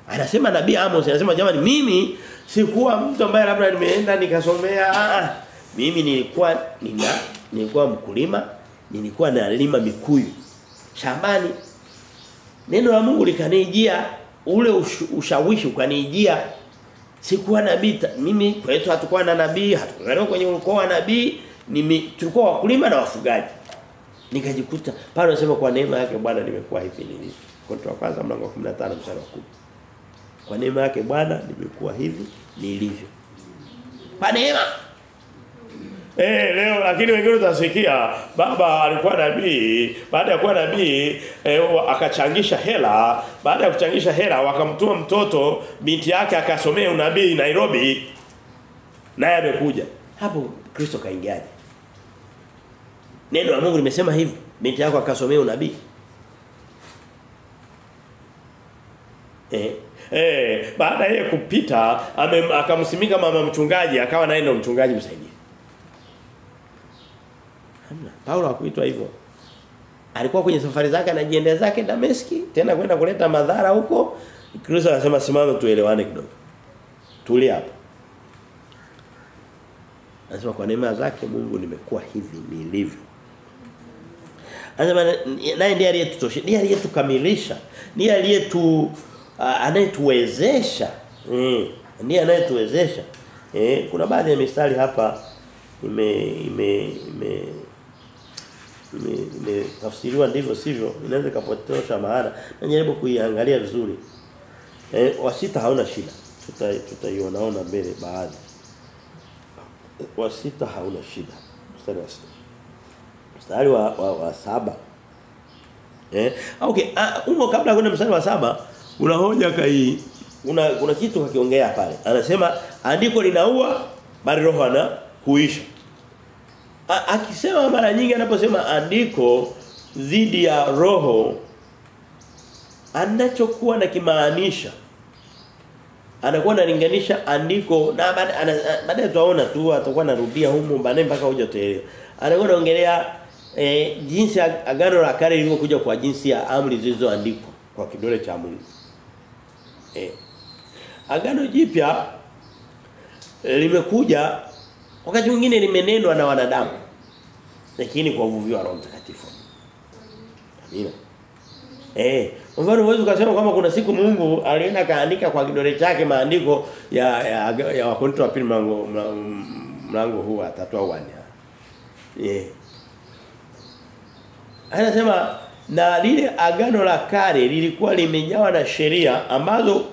Speaker 1: Anasema nabii Amos anasema jamani mimi sikuwa mtu ambaye labda nimeenda nikasomea. Mimi nilikuwa mkulima, nilikuwa nalima mikuyu shambani. Neno la Mungu likanijia, ule ushawishi ukanijia. Sikuwa nabii mimi kwetu hatakuwa na nabii, hatakuwa kwenye ukoo wa nabii, tulikuwa wakulima na wafugaji. Nikajikuta pale anasema kwa neema yake Bwana nimekuwa hivi nilivyo. Korinto wa kwanza mlango wa 15 mstari wa 10. Kwa neema yake Bwana nimekuwa hivi nilivyo. Kwa neema. Leo lakini wengine utasikia baba alikuwa nabii, baada ya kuwa nabii akachangisha hela, baada ya kuchangisha hela wakamtuma mtoto binti yake akasomea unabii Nairobi naye amekuja. Hapo Kristo kaingiaje? Neno la Mungu limesema hivi, binti yako akasomea unabii. Baada ya kupita akamsimika mama mchungaji akawa naye ndo mchungaji msaidizi. Hamna. Paulo hakuitwa hivyo. Alikuwa kwenye safari zake anajiendea zake Dameski, tena kwenda kuleta madhara huko. Kristo anasema simama tuelewane kidogo. Tulia hapo. Anasema kwa neema zake Mungu nimekuwa hivi nilivyo. Anasema naye ndiye aliyetutosha, ndiye aliyetukamilisha, ndiye anayetuwezesha. Ndiye anayetuwezesha. Kuna baadhi ya mistari hapa tafsiriwa ndivyo sivyo, inaweza kapotosha maana. Najaribu kuiangalia vizuri. Wa 6 hauna shida. Tutaionaona mbele baadhi. Wa 6 hauna shida. Mstari wa 6. Mstari wa 7. Okay, kabla kwenda mstari wa 7, una hoja kuna kitu kakiongea pale. Anasema andiko linaua bali roho huisha. Akisema mara nyingi anaposema andiko dhidi ya roho anachokuwa na kimaanisha anakuwa analinganisha andiko na baadaye tunaona tu atakuwa anarudia humo baadaye mpaka uje tuelewe. Anakuwa anaongelea jinsi agano la kale lilivyokuja kwa jinsi ya amri zilizoandikwa kwa kidole cha Mungu. Agano jipya limekuja wakati mwingine limenenwa na wanadamu lakini kwa uvuvio wa Roho Mtakatifu. Amina. Mfano huwezi ukasema kama kuna siku Mungu alienda kaandika kwa kidole chake maandiko ya Wakorintho wa pili mlango huu wa 3 au 4. Anasema na lile agano la kale lilikuwa limejawa na sheria ambazo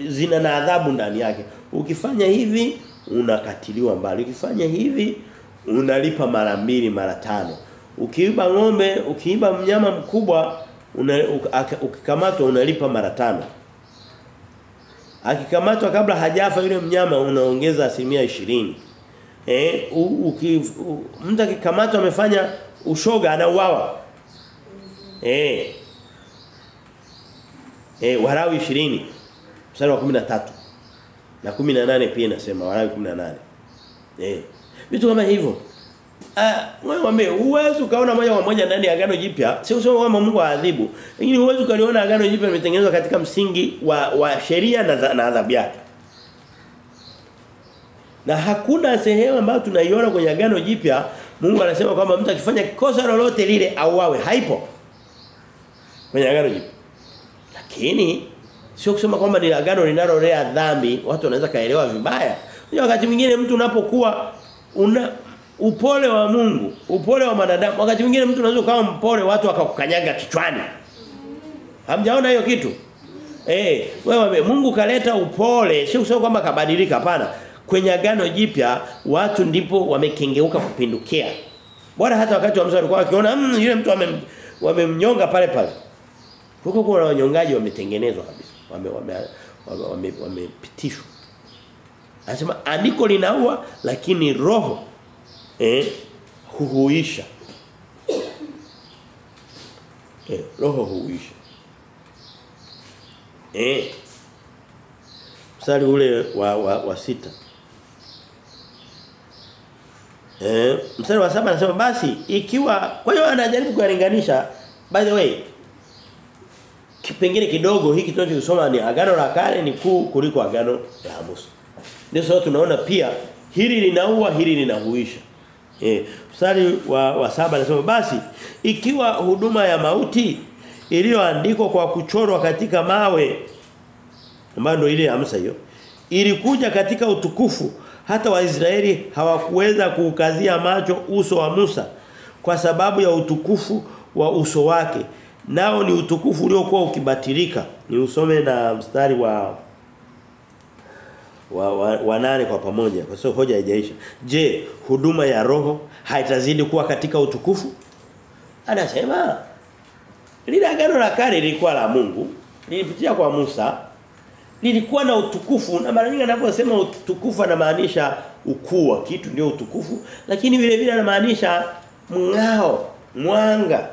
Speaker 1: zina na adhabu ndani yake. Ukifanya hivi unakatiliwa mbali. Ukifanya hivi unalipa mara 2 mara 5. Ukiiba ng'ombe, ukiiba mnyama mkubwa ukikamatwa unalipa mara 5. Akikamatwa kabla hajafa yule mnyama unaongeza 20%. Mtu akikamatwa amefanya ushoga anauawa. Walawi 20 mstari wa 13 na 18 pia inasema Walawi 18. Vitu kama hivyo. Wewe uwezo ukaona moja kwa moja ndani ya agano jipya, sio kusema kwamba Mungu aadhibu, lakini uwezo ukaliona agano jipya limetengenezwa katika msingi wa sheria na adhabu yake. Na hakuna sehemu ambayo tunaiona kwenye agano jipya Mungu anasema kwamba mtu akifanya kosa lolote lile auawe, haipo. Kwenye agano jipya. Lakini sio kusema kwamba ni agano linalolea dhambi, watu wanaweza kaelewa vibaya. Wakati mwingine mtu unapokuwa upole wa Mungu, upole wa wanadamu, wakati mwingine mtu unaweza kama mpole watu wakakukanyaga kichwani. Hamjaona hiyo kitu? Wewe Mungu kaleta upole, sio kusema kwamba kabadilika, hapana. Kwenye agano jipya watu ndipo wamekengeuka kupindukia. Bora hata wakati wa Musa walikuwa wakiona yule mtu wamemnyonga pale pale. Huko kuna wanyongaji wametengenezwa kabisa. Wamepitishwa. Anasema andiko linaua lakini roho huhuisha. Roho huhuisha. Mstari ule wa 6. Mstari wa 7 anasema basi ikiwa kwa hiyo anajaribu kulinganisha, by the way kipengele kidogo hiki tunachosoma ni agano la kale ni kuu kuliko agano la Musa. Ndio sababu tunaona pia hili linaua hili linahuisha. Mstari wa 7 anasema basi ikiwa huduma ya mauti iliyoandikwa kwa kuchorwa katika mawe ambayo ndio ile ya Musa hiyo ilikuja katika utukufu hata Waisraeli hawakuweza kuukazia macho uso wa Musa kwa sababu ya utukufu wa uso wake, nao ni utukufu uliokuwa ukibatilika. Ni usome na mstari wa 8 kwa pamoja kwa sababu hoja haijaisha. Je, huduma ya roho haitazidi kuwa katika utukufu? Anasema lile agano la kale lilikuwa la Mungu, lilipitia kwa Musa, lilikuwa na utukufu, na mara nyingi anaposema utukufu anamaanisha ukuu wa kitu ndio utukufu, lakini vile vile anamaanisha mng'ao, mwanga.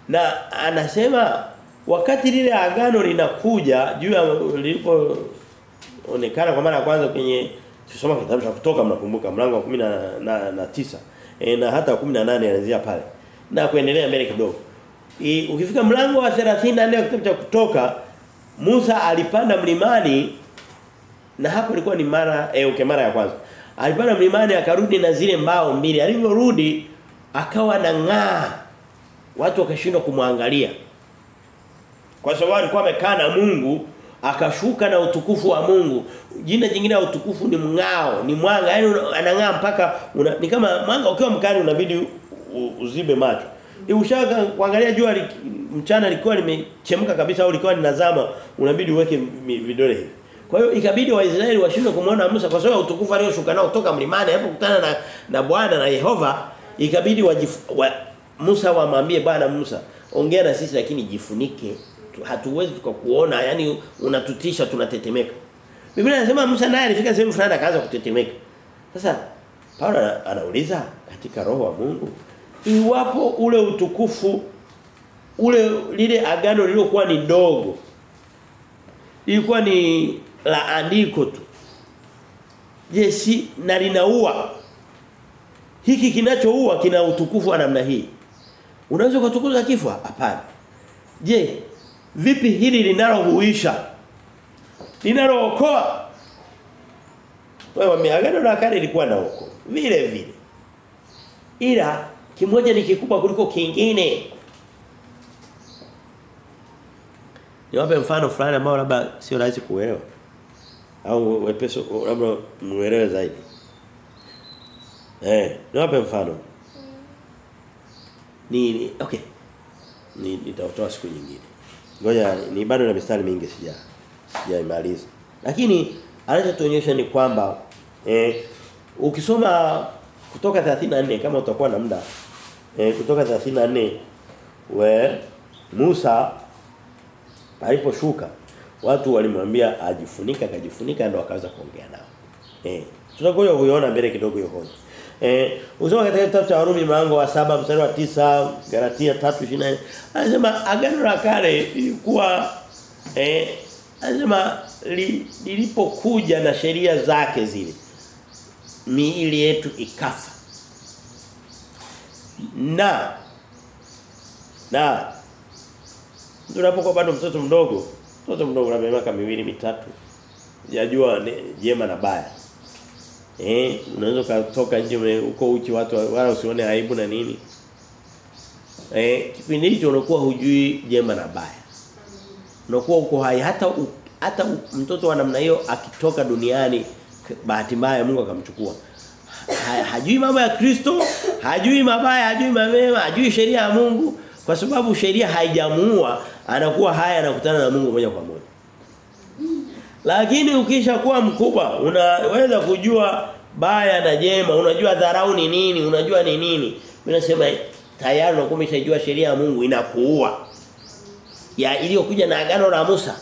Speaker 1: Na anasema wakati lile agano linakuja juu ya lilipoonekana kwa mara ya kwanza kwenye tusoma kitabu cha Kutoka, mnakumbuka mlango wa 19 na hata 18 anaanzia pale na kuendelea mbele kidogo. Ukifika mlango wa 34 wa kitabu cha Kutoka, Musa alipanda mlimani, na hapo ilikuwa ni mara ya kwanza. Alipanda mlimani akarudi na zile mbao mbili. Alivyorudi akawa na ng'aa. Watu wakashindwa kumwangalia. Kwa sababu alikuwa amekaa na Mungu, akashuka na utukufu wa Mungu. Jina jingine la utukufu ni mng'ao, ni mwanga. Yaani anang'aa mpaka ni kama mwanga ukiwa mkali unabidi uzibe macho. Ushaka kuangalia jua mchana lilikuwa limechemka kabisa au lilikuwa linazama, unabidi uweke vidole hivi. Kwa hiyo ikabidi Waisraeli washindwe kumuona Musa kwa sababu utukufu alioshuka nao kutoka mlimani alipokutana na Bwana na Yehova. Ikabidi Musa wamwambie Bwana, Musa, ongea na sisi lakini jifunike. Hatuwezi tukakuona, yani unatutisha, tunatetemeka. Biblia inasema Musa naye alifika sehemu fulani akaanza kutetemeka. Sasa Paulo anauliza katika roho wa Mungu, iwapo ule utukufu lile agano lililokuwa ni dogo lilikuwa ni la andiko tu. Je, si na linaua? Hiki kinachoua kina utukufu wa namna hii. Unaweza kutukuza kifo? Hapana. Je, vipi hili linalohuisha? Linalookoa? Wewe Agano la Kale lilikuwa na uko vile vile. Ila kimoja ni kikubwa kuliko kingine. Niwape mfano fulani ambao labda sio rahisi kuelewa. Au wepeso labda muelewe zaidi. Niwape mfano. Okay. Nitatoa siku nyingine. Ngoja ni bado na mistari mingi sijaimaliza. Lakini anachotuonyesha ni kwamba ukisoma kutoka 34 kama utakuwa na muda kutoka 34 Musa aliposhuka watu walimwambia akajifunika ndio akaanza kuongea nao. Tutakuja kuiona mbele kidogo hiyo hoja. Usoma katika kitabu cha Warumi mlango wa 7 mstari wa 9, Galatia 3:24. Anasema Agano la Kale lilikuwa anasema lilipokuja na sheria zake zile miili yetu ikafa. Na tunapokuwa bado mtoto mdogo labda miaka 2-3 yajua jema na baya. Unaweza kutoka nje uko uchi watu wala usione aibu na nini. Kipindi hicho unakuwa hujui jema na baya. Unakuwa uko hai hata mtoto wa namna hiyo akitoka duniani bahati mbaya Mungu akamchukua. Hajui mambo ya Kristo, hajui mabaya, hajui mema, hajui sheria ya Mungu kwa sababu sheria haijamuua, anakuwa haya anakutana na Mungu moja kwa moja. Lakini ukishakuwa mkubwa unaweza kujua baya na jema, unajua dharau ni nini, unajua ni nini. Mimi nasema tayari unakuwa umeshajua sheria ya Mungu inakuua. Ya iliyokuja na agano la Musa.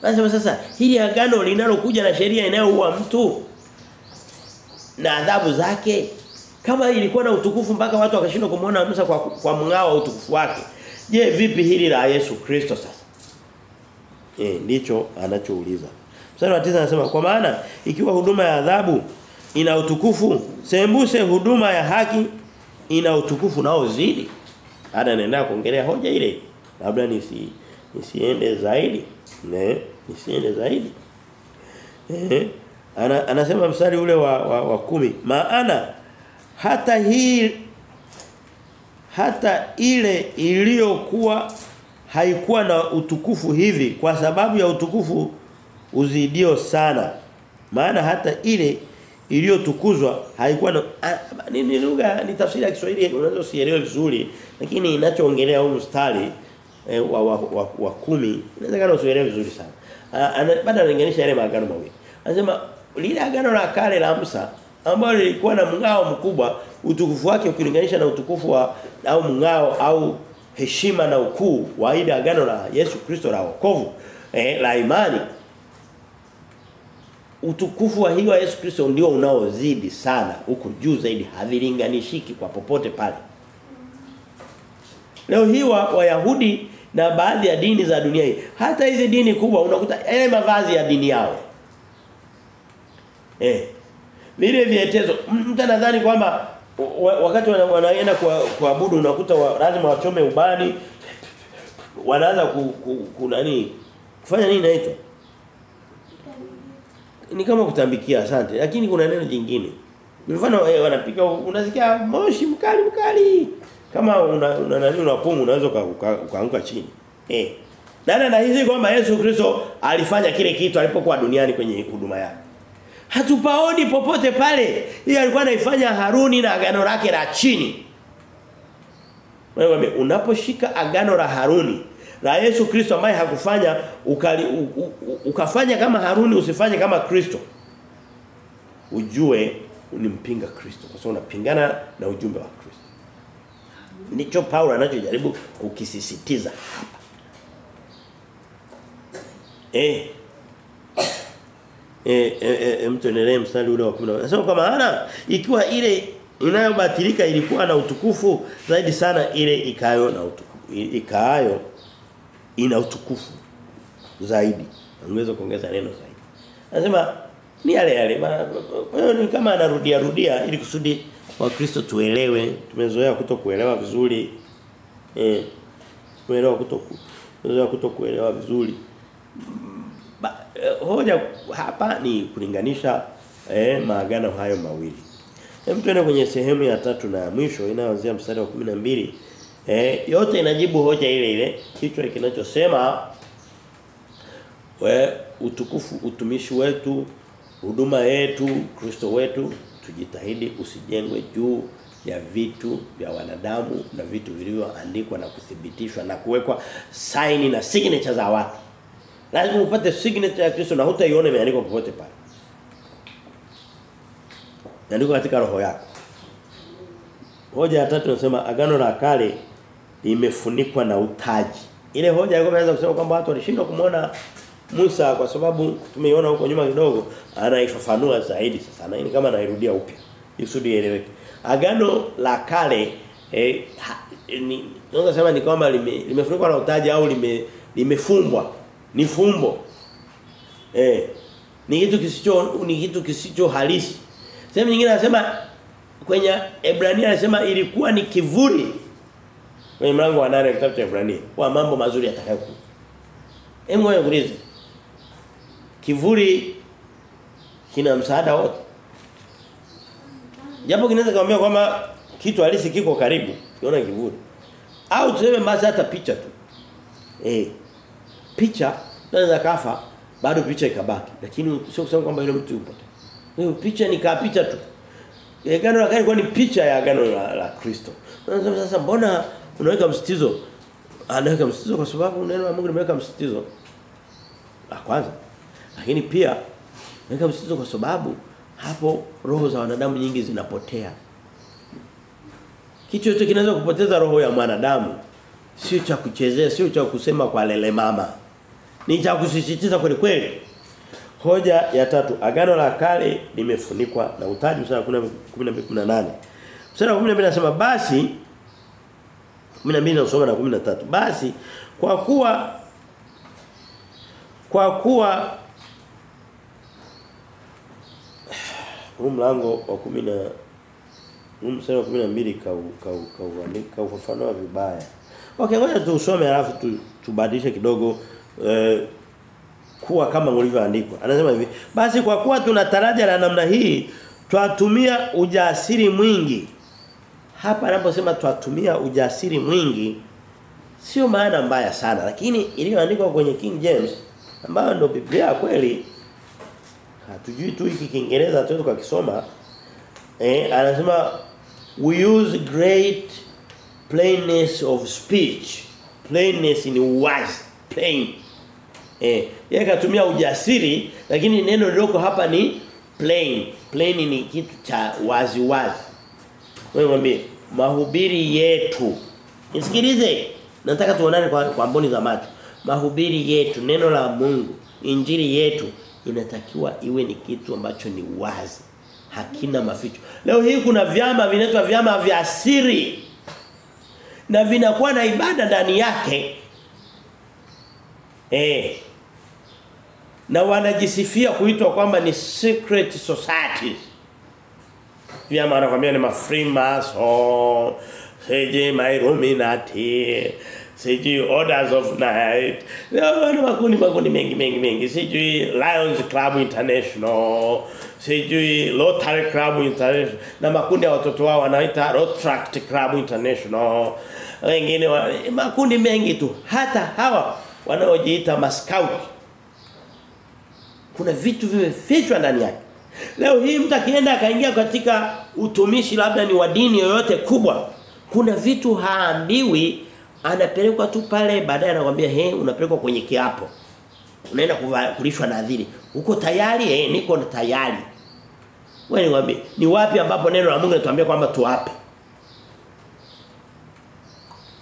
Speaker 1: Nasema sasa hili agano linalokuja na sheria inayoua mtu na adhabu zake kama ilikuwa na utukufu mpaka watu wakashindwa kumuona Musa kwa mng'ao wa utukufu wake. Je, vipi hili la Yesu Kristo sasa? Ndicho anachouliza. Mstari wa 9 anasema kwa maana ikiwa huduma ya adhabu ina utukufu, sembuse huduma ya haki ina utukufu nao zidi. Hata naendelea kuongelea hoja ile. Labda nisiende zaidi. Nisiende zaidi. Anasema mstari ule wa 10, maana hata ile iliyokuwa haikuwa na utukufu hivi kwa sababu ya utukufu uzidio sana. Maana hata ile iliyotukuzwa haikuwa na ni lugha ni tafsiri ya Kiswahili unaweza usielewe vizuri lakini inachoongelea huu mstari wa 10 inawezekana usielewe vizuri sana. Baada analinganisha yale maagano mawili. Anasema lile agano la kale la Musa ambalo lilikuwa na mng'ao mkubwa utukufu wake ukilinganisha na utukufu wa au mng'ao au heshima na ukuu wa ile agano la Yesu Kristo la wokovu la imani. Utukufu wa hiyo Yesu Kristo ndio unaozidi sana huko juu zaidi havilinganishiki kwa popote pale. Leo hii Wayahudi na baadhi ya dini za dunia hii hata hizi dini kubwa unakuta yale mavazi ya dini yao. Vile vietezo mtu anadhani kwamba wakati wanaenda kuabudu unakuta lazima wachome ubani wanaanza kufanya nini naitwa ni kama kutambikia asante lakini kuna neno jingine mfano wanapika unasikia moshi mkali kama unapumu unaweza ukaanguka chini na hizi kwamba Yesu Kristo alifanya kile kitu alipokuwa duniani kwenye huduma yake hatupaoni popote pale. Yeye alikuwa anaifanya Haruni na agano lake la chini. Wewe unaposhika agano la Haruni la Yesu Kristo ambaye hakufanya ukafanya kama Haruni usifanye kama Kristo. Ujue unimpinga Kristo kwa sababu unapingana na ujumbe wa Kristo. Ndicho Paulo anachojaribu kukisisitiza hapa. Mtuendelee mstari ule wa 10. Anasema kwa maana ikiwa ile inayobatilika ilikuwa na utukufu zaidi sana ile ikaayo ina utukufu. zaidi. Angeweza kuongeza neno zaidi. Anasema ni yale. Ni kama anarudia ili kusudi Wakristo tuelewe. Tumezoea kutokuelewa vizuri. Tumezoea kutokuelewa vizuri. Hoja hapa ni kulinganisha maagano hayo mawili. Hebu tuende kwenye sehemu ya 3 na ya mwisho inayoanzia mstari wa 12. Yote inajibu hoja ile ile. Kichwa kinachosema utukufu, utumishi wetu, huduma yetu, Kristo wetu, tujitahidi usijengwe juu ya vitu vya wanadamu na vitu vilivyoandikwa na kuthibitishwa na kuwekwa saini na signature za watu. Lazima upate signature ya Kristo na hutaiona imeandikwa popote pale. Imeandikwa katika roho yako. Hoja ya 3 inasema agano la kale limefunikwa na utaji. Ile hoja ilikuwa imeanza kusema kwamba watu walishindwa kumuona Musa kwa sababu tumeiona huko nyuma kidogo, anaifafanua zaidi sasa. Na hii kama anairudia upya. Isudi ieleweke. Agano la kale tunaweza sema ni kwamba limefunikwa na utaji au limefumbwa. Ni fumbo. Ni kitu kisicho halisi. Sehemu nyingine anasema kwenye Ebrania anasema ilikuwa ni kivuli. Kwenye mlango wa 8 kitabu cha Ebrania kwa mambo mazuri yatakayokuja. Ngoja nikuulize. Kivuli kina msaada wote. Japo kinaweza kumwambia kwamba kitu halisi kiko karibu, unaona kivuli. Au tuseme basi hata picha tu. Picha naweza kafa bado picha ikabaki, lakini sio kusema kwamba ile mtu yupo. Hiyo picha ni picha tu. Agano la kale ilikuwa ni picha ya agano la Kristo. Sasa mbona unaweka msitizo? Anaweka msitizo kwa sababu neno la Mungu limeweka msitizo. Kwanza. Lakini pia naweka msitizo kwa sababu hapo roho za wanadamu nyingi zinapotea. Kitu chochote kinaweza kupoteza roho ya mwanadamu. Sio cha kuchezea, sio cha kusema kwa lele mama. Ni cha kusisitiza kweli kweli. Hoja ya 3, agano la kale limefunikwa na utaji. Mstari wa 12:18. Mstari wa 12 anasema basi 12 na usoma na 13. Basi kwa kuwa mlango wa 10 na mstari wa 12 kaufafanua vibaya. Okay, ngoja tusome alafu tubadilishe kidogo kuwa kama ulivyoandikwa. Anasema hivi, basi kwa kuwa tuna taraja la namna hii, twatumia ujasiri mwingi. Hapa anaposema twatumia ujasiri mwingi, sio maana mbaya sana, lakini iliyoandikwa kwenye King James ambayo ndio Biblia kweli, hatujui tu hiki Kiingereza tuweze kukisoma. Anasema we use great plainness of speech. Plainness ni wazi, plain. Yeye katumia ujasiri, lakini neno liloko hapa ni plain. Plain ni kitu cha wazi wazi. Wewe mwambie mahubiri yetu. Nisikilize. Nataka tuonane kwa mboni za macho. Mahubiri yetu, neno la Mungu, injili yetu inatakiwa iwe ni kitu ambacho ni wazi. Hakina maficho. Leo hii kuna vyama vinaitwa vyama vya siri. Na vinakuwa na ibada ndani yake. Na wanajisifia kuitwa kwamba ni secret societies. Vyama wanakuambia ni Freemason, siji Illuminati, siji Orders of Night. Wana makundi mengi. Siji Lions Club International, siji Rotary Club International, na makundi ya watoto wao wanaita Rotary Club International. Wengine makundi mengi tu. Hata hawa wanaojiita mascout. Kuna vitu vimefichwa ndani yake. Leo hii mtu akienda akaingia katika utumishi labda ni wa dini yoyote kubwa, kuna vitu haambiwi, anapelekwa tu pale, baadaye anakuambia unapelekwa kwenye kiapo. Unaenda kulishwa nadhiri. Uko tayari? Niko tayari. Wewe niwaambie, ni wapi ambapo neno la Mungu linatuambia kwamba tuape?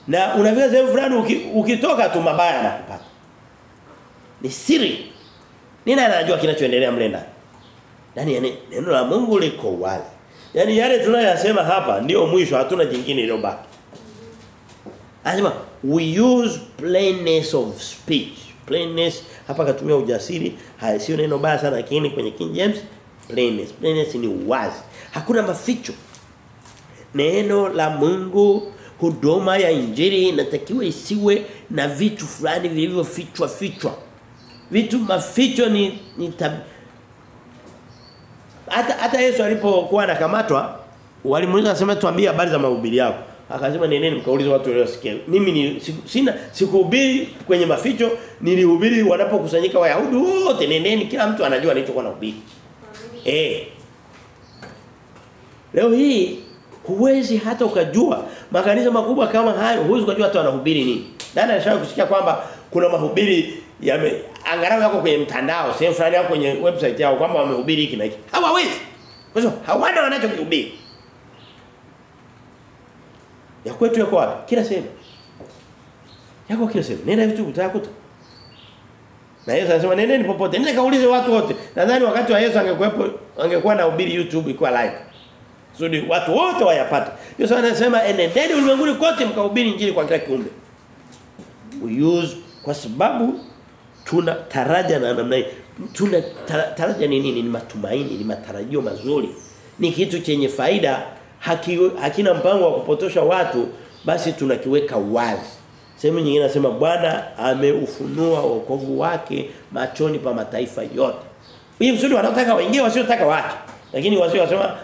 Speaker 1: Na unavyo sehemu fulani ukitoka tu mabaya yanakupata. Ni siri. Nini anajua kinachoendelea mle ndani? Yaani neno la Mungu liko wazi. Yaani yale tunayosema hapa ndio mwisho, hatuna jingine iliyobaki. Anasema we use plainness of speech. plainness hapa katumia ujasiri sio neno baya sana lakini kwenye King James plainness ni uwazi hakuna maficho neno la Mungu huduma ya injili inatakiwa isiwe na vitu fulani vilivyofichwa vitu maficho ni hata Yesu alipokuwa anakamatwa walimuuliza akasema tuambie habari za mahubiri yako akasema nendeni mkaulize watu waliosikia mimi sikuhubiri kwenye maficho nilihubiri wanapokusanyika Wayahudi wote nendeni kila mtu anajua alichokuwa anahubiri leo hii huwezi hata ukajua makanisa makubwa kama hayo huwezi ukajua hata wanahubiri nini nani anashawahi kusikia kwamba kuna mahubiri angalau yako kwenye mtandao sehemu fulani yako kwenye website yao kwamba wamehubiri hiki na hiki hawawezi kwa sababu hawana wanachokuhubiri ya kwetu yako wapi kila sehemu yako kila sehemu nenda YouTube utakuta na Yesu anasema nendeni popote nenda kaulize watu wote nadhani wakati wa Yesu angekuwa na hubiri YouTube ikuwa live Zuri watu wote wayapata. Yesu anasema enendeni ulimwenguni kote mkahubiri injili kwa kila kiumbe. Kwa sababu tuna taraja na namna hii. Tuna taraja ni nini? Ni matumaini, ni matarajio mazuri. Ni kitu chenye faida, hakina mpango wa kupotosha watu, basi tunakiweka wazi. Sehemu nyingine nasema Bwana ameufunua wokovu wake machoni pa mataifa yote. Hii msudi wanataka waingie wasiotaka waache. Lakini wasio wasema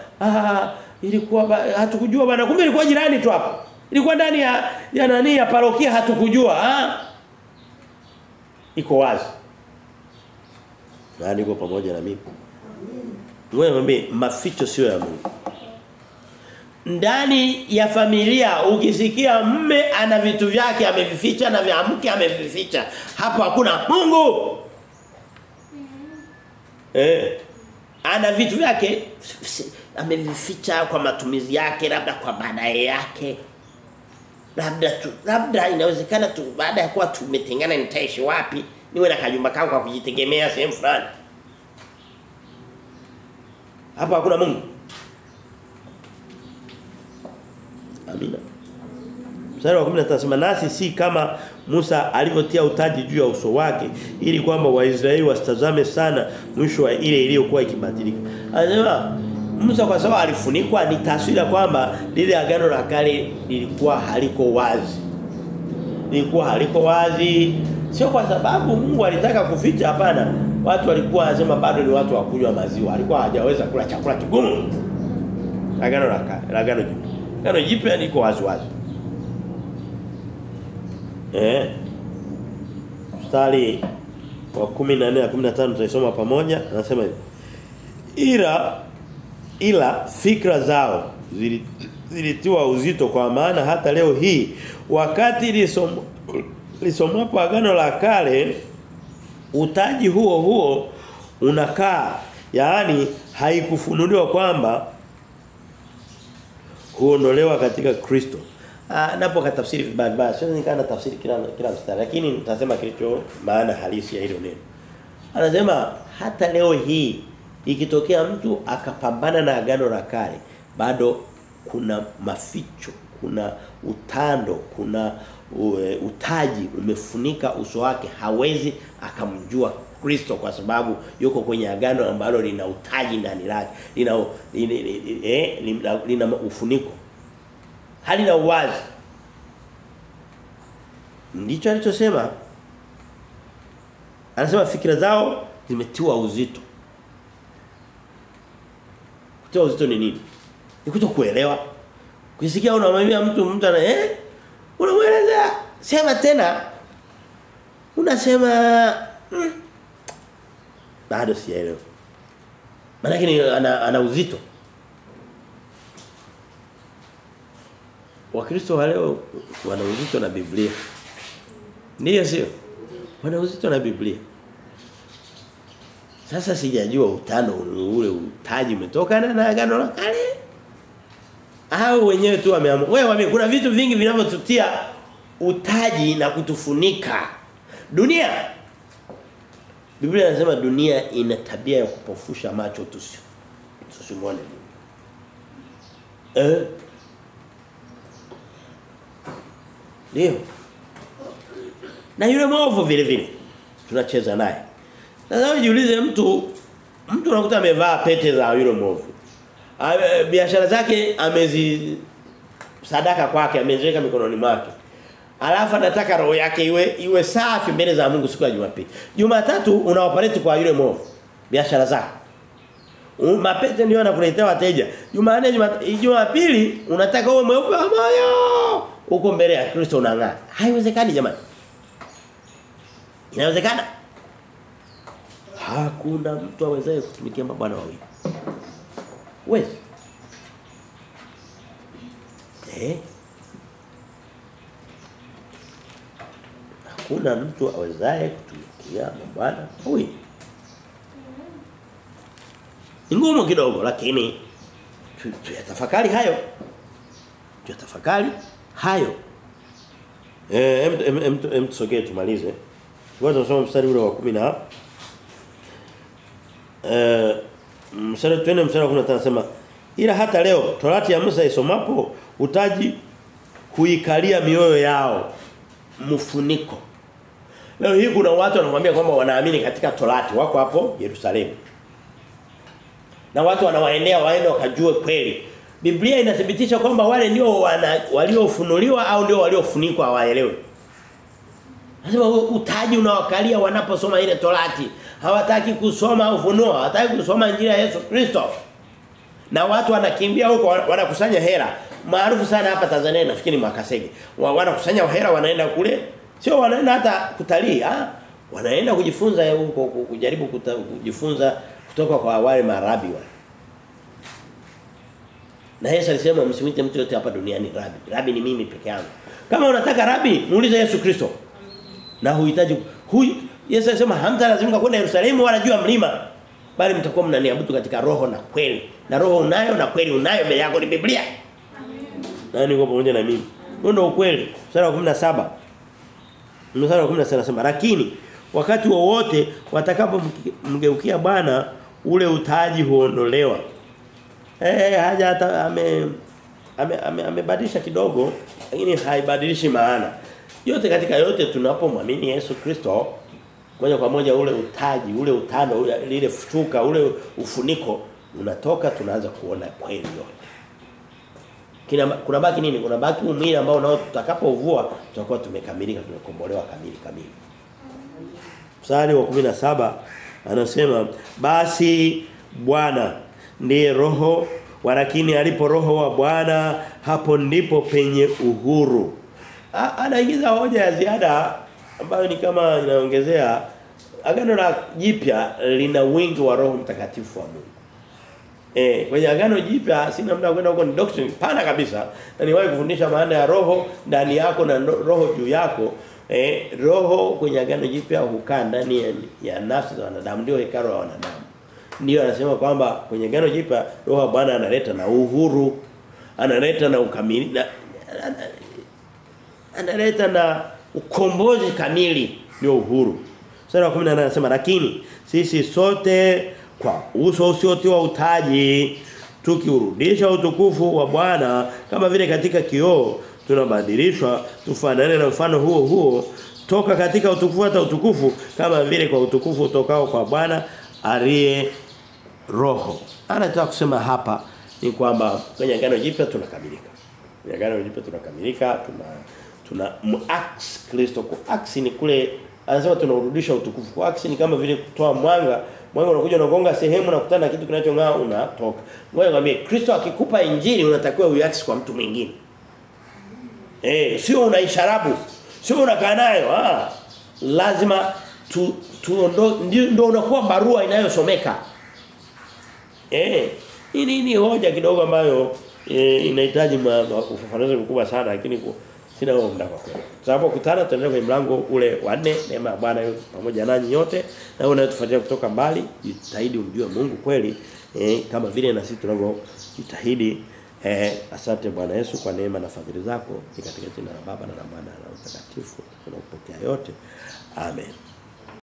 Speaker 1: ilikuwa hatukujua bwana kumbe ilikuwa jirani tu hapo. Ilikuwa ndani ya nani ya parokia hatukujua. Iko wazi. Na niko pamoja na mimi. Wewe mwambie maficho sio ya Mungu. Ndani ya familia ukisikia mme ana vitu vyake amevificha na vya mke amevificha, hapo hakuna Mungu. Ana vitu vyake amevificha kwa matumizi yake, labda kwa baadaye yake. Labda inawezekana tu baada ya kuwa tumetengana nitaishi wapi? Niwe na kajumba kangu kwa kujitegemea sehemu fulani. Hapa hakuna Mungu. Amina. Mstari wa 15 nasema nasi si kama Musa alivyotia utaji juu ya uso wake ili kwamba Waisraeli wasitazame sana mwisho wa ile iliyokuwa ikibadilika. Anasema Musa kwa sababu alifunikwa ni taswira kwamba lile agano la kale lilikuwa haliko wazi. Lilikuwa haliko wazi sio kwa sababu Mungu alitaka kuficha, hapana. Watu walikuwa wanasema bado ni watu wa kunywa maziwa. Alikuwa hajaweza kula chakula kigumu. Agano la kale, agano jipya. Agano jipya liko wazi wazi. Mstari wa 14 na 15 tutaisoma pamoja. Anasema hivi. Ila fikra zao zilitiwa uzito kwa maana hata leo hii wakati lisomwapo agano la kale utaji huo unakaa, yaani haikufunuliwa kwamba huondolewa katika Kristo. Napo katafsiri vibaya. Sio nikana tafsiri kila mstari, lakini nitasema kilicho maana halisi ya hilo neno. Anasema hata leo hii ikitokea mtu akapambana na agano la kale, bado kuna maficho, kuna utando, kuna utaji umefunika uso wake, hawezi akamjua Kristo kwa sababu yuko kwenye agano ambalo lina utaji ndani lake, lina ufuniko, halina uwazi. Ndicho alichosema. Anasema fikira zao zimetiwa uzito. Kutiwa uzito ni nini? Ni kutokuelewa. Ukisikia unamwambia mtu ana unamweleza sema tena. Unasema bado sielewi. Maana ana uzito. Wakristo wa leo wana uzito na Biblia. Ndiyo sio? Wana uzito na Biblia. Sasa sijajua utano ule utaji umetokana na agano la kale au wenyewe tu wameamua. Wewe kuna vitu vingi vinavyotutia utaji na kutufunika. Dunia, Biblia inasema dunia ina tabia ya kupofusha macho tusimwone. Ndio. Na yule mwovu vile vile. tunacheza naye. Sasa jiulize mtu unakuta amevaa pete za yule mwovu. Biashara zake sadaka kwake ameziweka mikononi mwake. Alafu anataka roho yake iwe safi mbele za Mungu siku ya Jumapili. Jumatatu unaoperate kwa yule mwovu biashara zako. Mapete ndio anakuletea wateja. Jumanne Jumapili unataka uwe mweupe kama moyo. Uko mbele ya Kristo unang'aa. Haiwezekani jamani. Inawezekana? Hakuna mtu awezaye kutumikia mabwana wawili. Wewe. Hakuna mtu awezaye kutumikia mabwana wawili. Ngumu kidogo lakini tuyatafakari hayo. Tusogee tumalize. Kwanza tusome mstari ule wa 10 mstari wa 15 anasema ila hata leo Torati ya Musa isomapo utaji kuikalia mioyo yao mfuniko. Leo hii kuna watu wanakuambia kwamba wanaamini katika Torati wako hapo Yerusalemu. Na watu wanawaendea waende wakajue kweli. Biblia inathibitisha kwamba wale ndio waliofunuliwa au ndio waliofunikwa hawaelewi. Nasema utaji unawakalia wanaposoma ile Torati. Hawataki kusoma ufunuo, hawataki kusoma injili ya Yesu Kristo. Na watu wanakimbia huko wanakusanya hela. Maarufu sana hapa Tanzania nafikiri Mwakasege. Wanakusanya hela wanaenda kule. Sio wanaenda hata kutalii, wanaenda kujifunza huko kujaribu kujifunza kutoka kwa wale marabi wale. Na Yesu alisema msimwite mtu yote hapa duniani rabi. Rabi ni mimi peke yangu. Kama unataka rabi, muulize Yesu Kristo. Na huhitaji Yesu alisema hamtalazimika kwenda Yerusalemu wala juu ya mlima, bali mtakuwa mnaniabudu katika roho na kweli. Na roho unayo na kweli unayo, mbele yako ni Biblia. Nani uko pamoja na mimi? Ndio ukweli. Sura ya 17. Mstari wa 16 anasema lakini wakati wowote watakapomgeukia Bwana ule utaji huondolewa. Haja hata amebadilisha kidogo lakini haibadilishi maana. Yote katika yote tunapomwamini Yesu Kristo moja kwa moja ule utaji, ule utando, lile futuka, ule ufuniko unatoka, tunaanza kuona kweli yote. Kuna baki nini? Kuna baki mwili ambao nao tutakapovua tutakuwa tumekamilika, tumekombolewa kamili. Mstari wa 17 anasema basi Bwana ndiye roho, walakini alipo roho wa Bwana hapo ndipo penye uhuru. Anaingiza hoja ya ziada ambayo ni kama inaongezea agano la jipya lina wingi wa Roho Mtakatifu wa Mungu. Kwenye agano jipya sina muda kwenda huko, ni doctrine pana kabisa. Na niwahi kufundisha maana ya roho ndani yako na roho juu yako. Roho kwenye agano jipya hukaa ndani ya nafsi za wanadamu, ndio hekalu la wanadamu. Ndio anasema kwamba kwenye agano jipya roho wa Bwana analeta na uhuru, analeta na ukamili, analeta na ukombozi kamili, ndio uhuru. Sura ya 18 anasema lakini sisi sote kwa uso usiotiwa utaji tukiurudisha utukufu wa Bwana kama vile katika kioo tunabadilishwa tufanane na mfano huo toka katika utukufu hata utukufu kama vile kwa utukufu utokao kwa Bwana aliye roho. Anataka kusema hapa ni kwamba kwenye agano jipya tunakamilika. Kwenye agano jipya tunakamilika, tuna muax Kristo. Kuax ni kule anasema tunarudisha utukufu. Kuax ni kama vile kutoa mwanga unakuja unagonga sehemu na kukutana na kitu kinachong'aa unatoka. Ngoja nikwambie, Kristo akikupa injili unatakiwa uiax kwa mtu mwingine. Sio unaisharabu, sio unakaa nayo. Lazima ndio unakuwa barua inayosomeka. Hii ni hoja kidogo ambayo inahitaji ufafanuzi mkubwa sana, lakini sina muda kwa kweli. Sababu kutana tunaenda kwenye mlango ule wa 4, neema ya Bwana yuko pamoja nanyi nyote, na unayotufuatia kutoka mbali, jitahidi umjue Mungu kweli kama vile na sisi tunavyojitahidi. Asante Bwana Yesu kwa neema na fadhili zako, katika jina la Baba na la Mwana na la Mtakatifu tunapokea yote. Amen.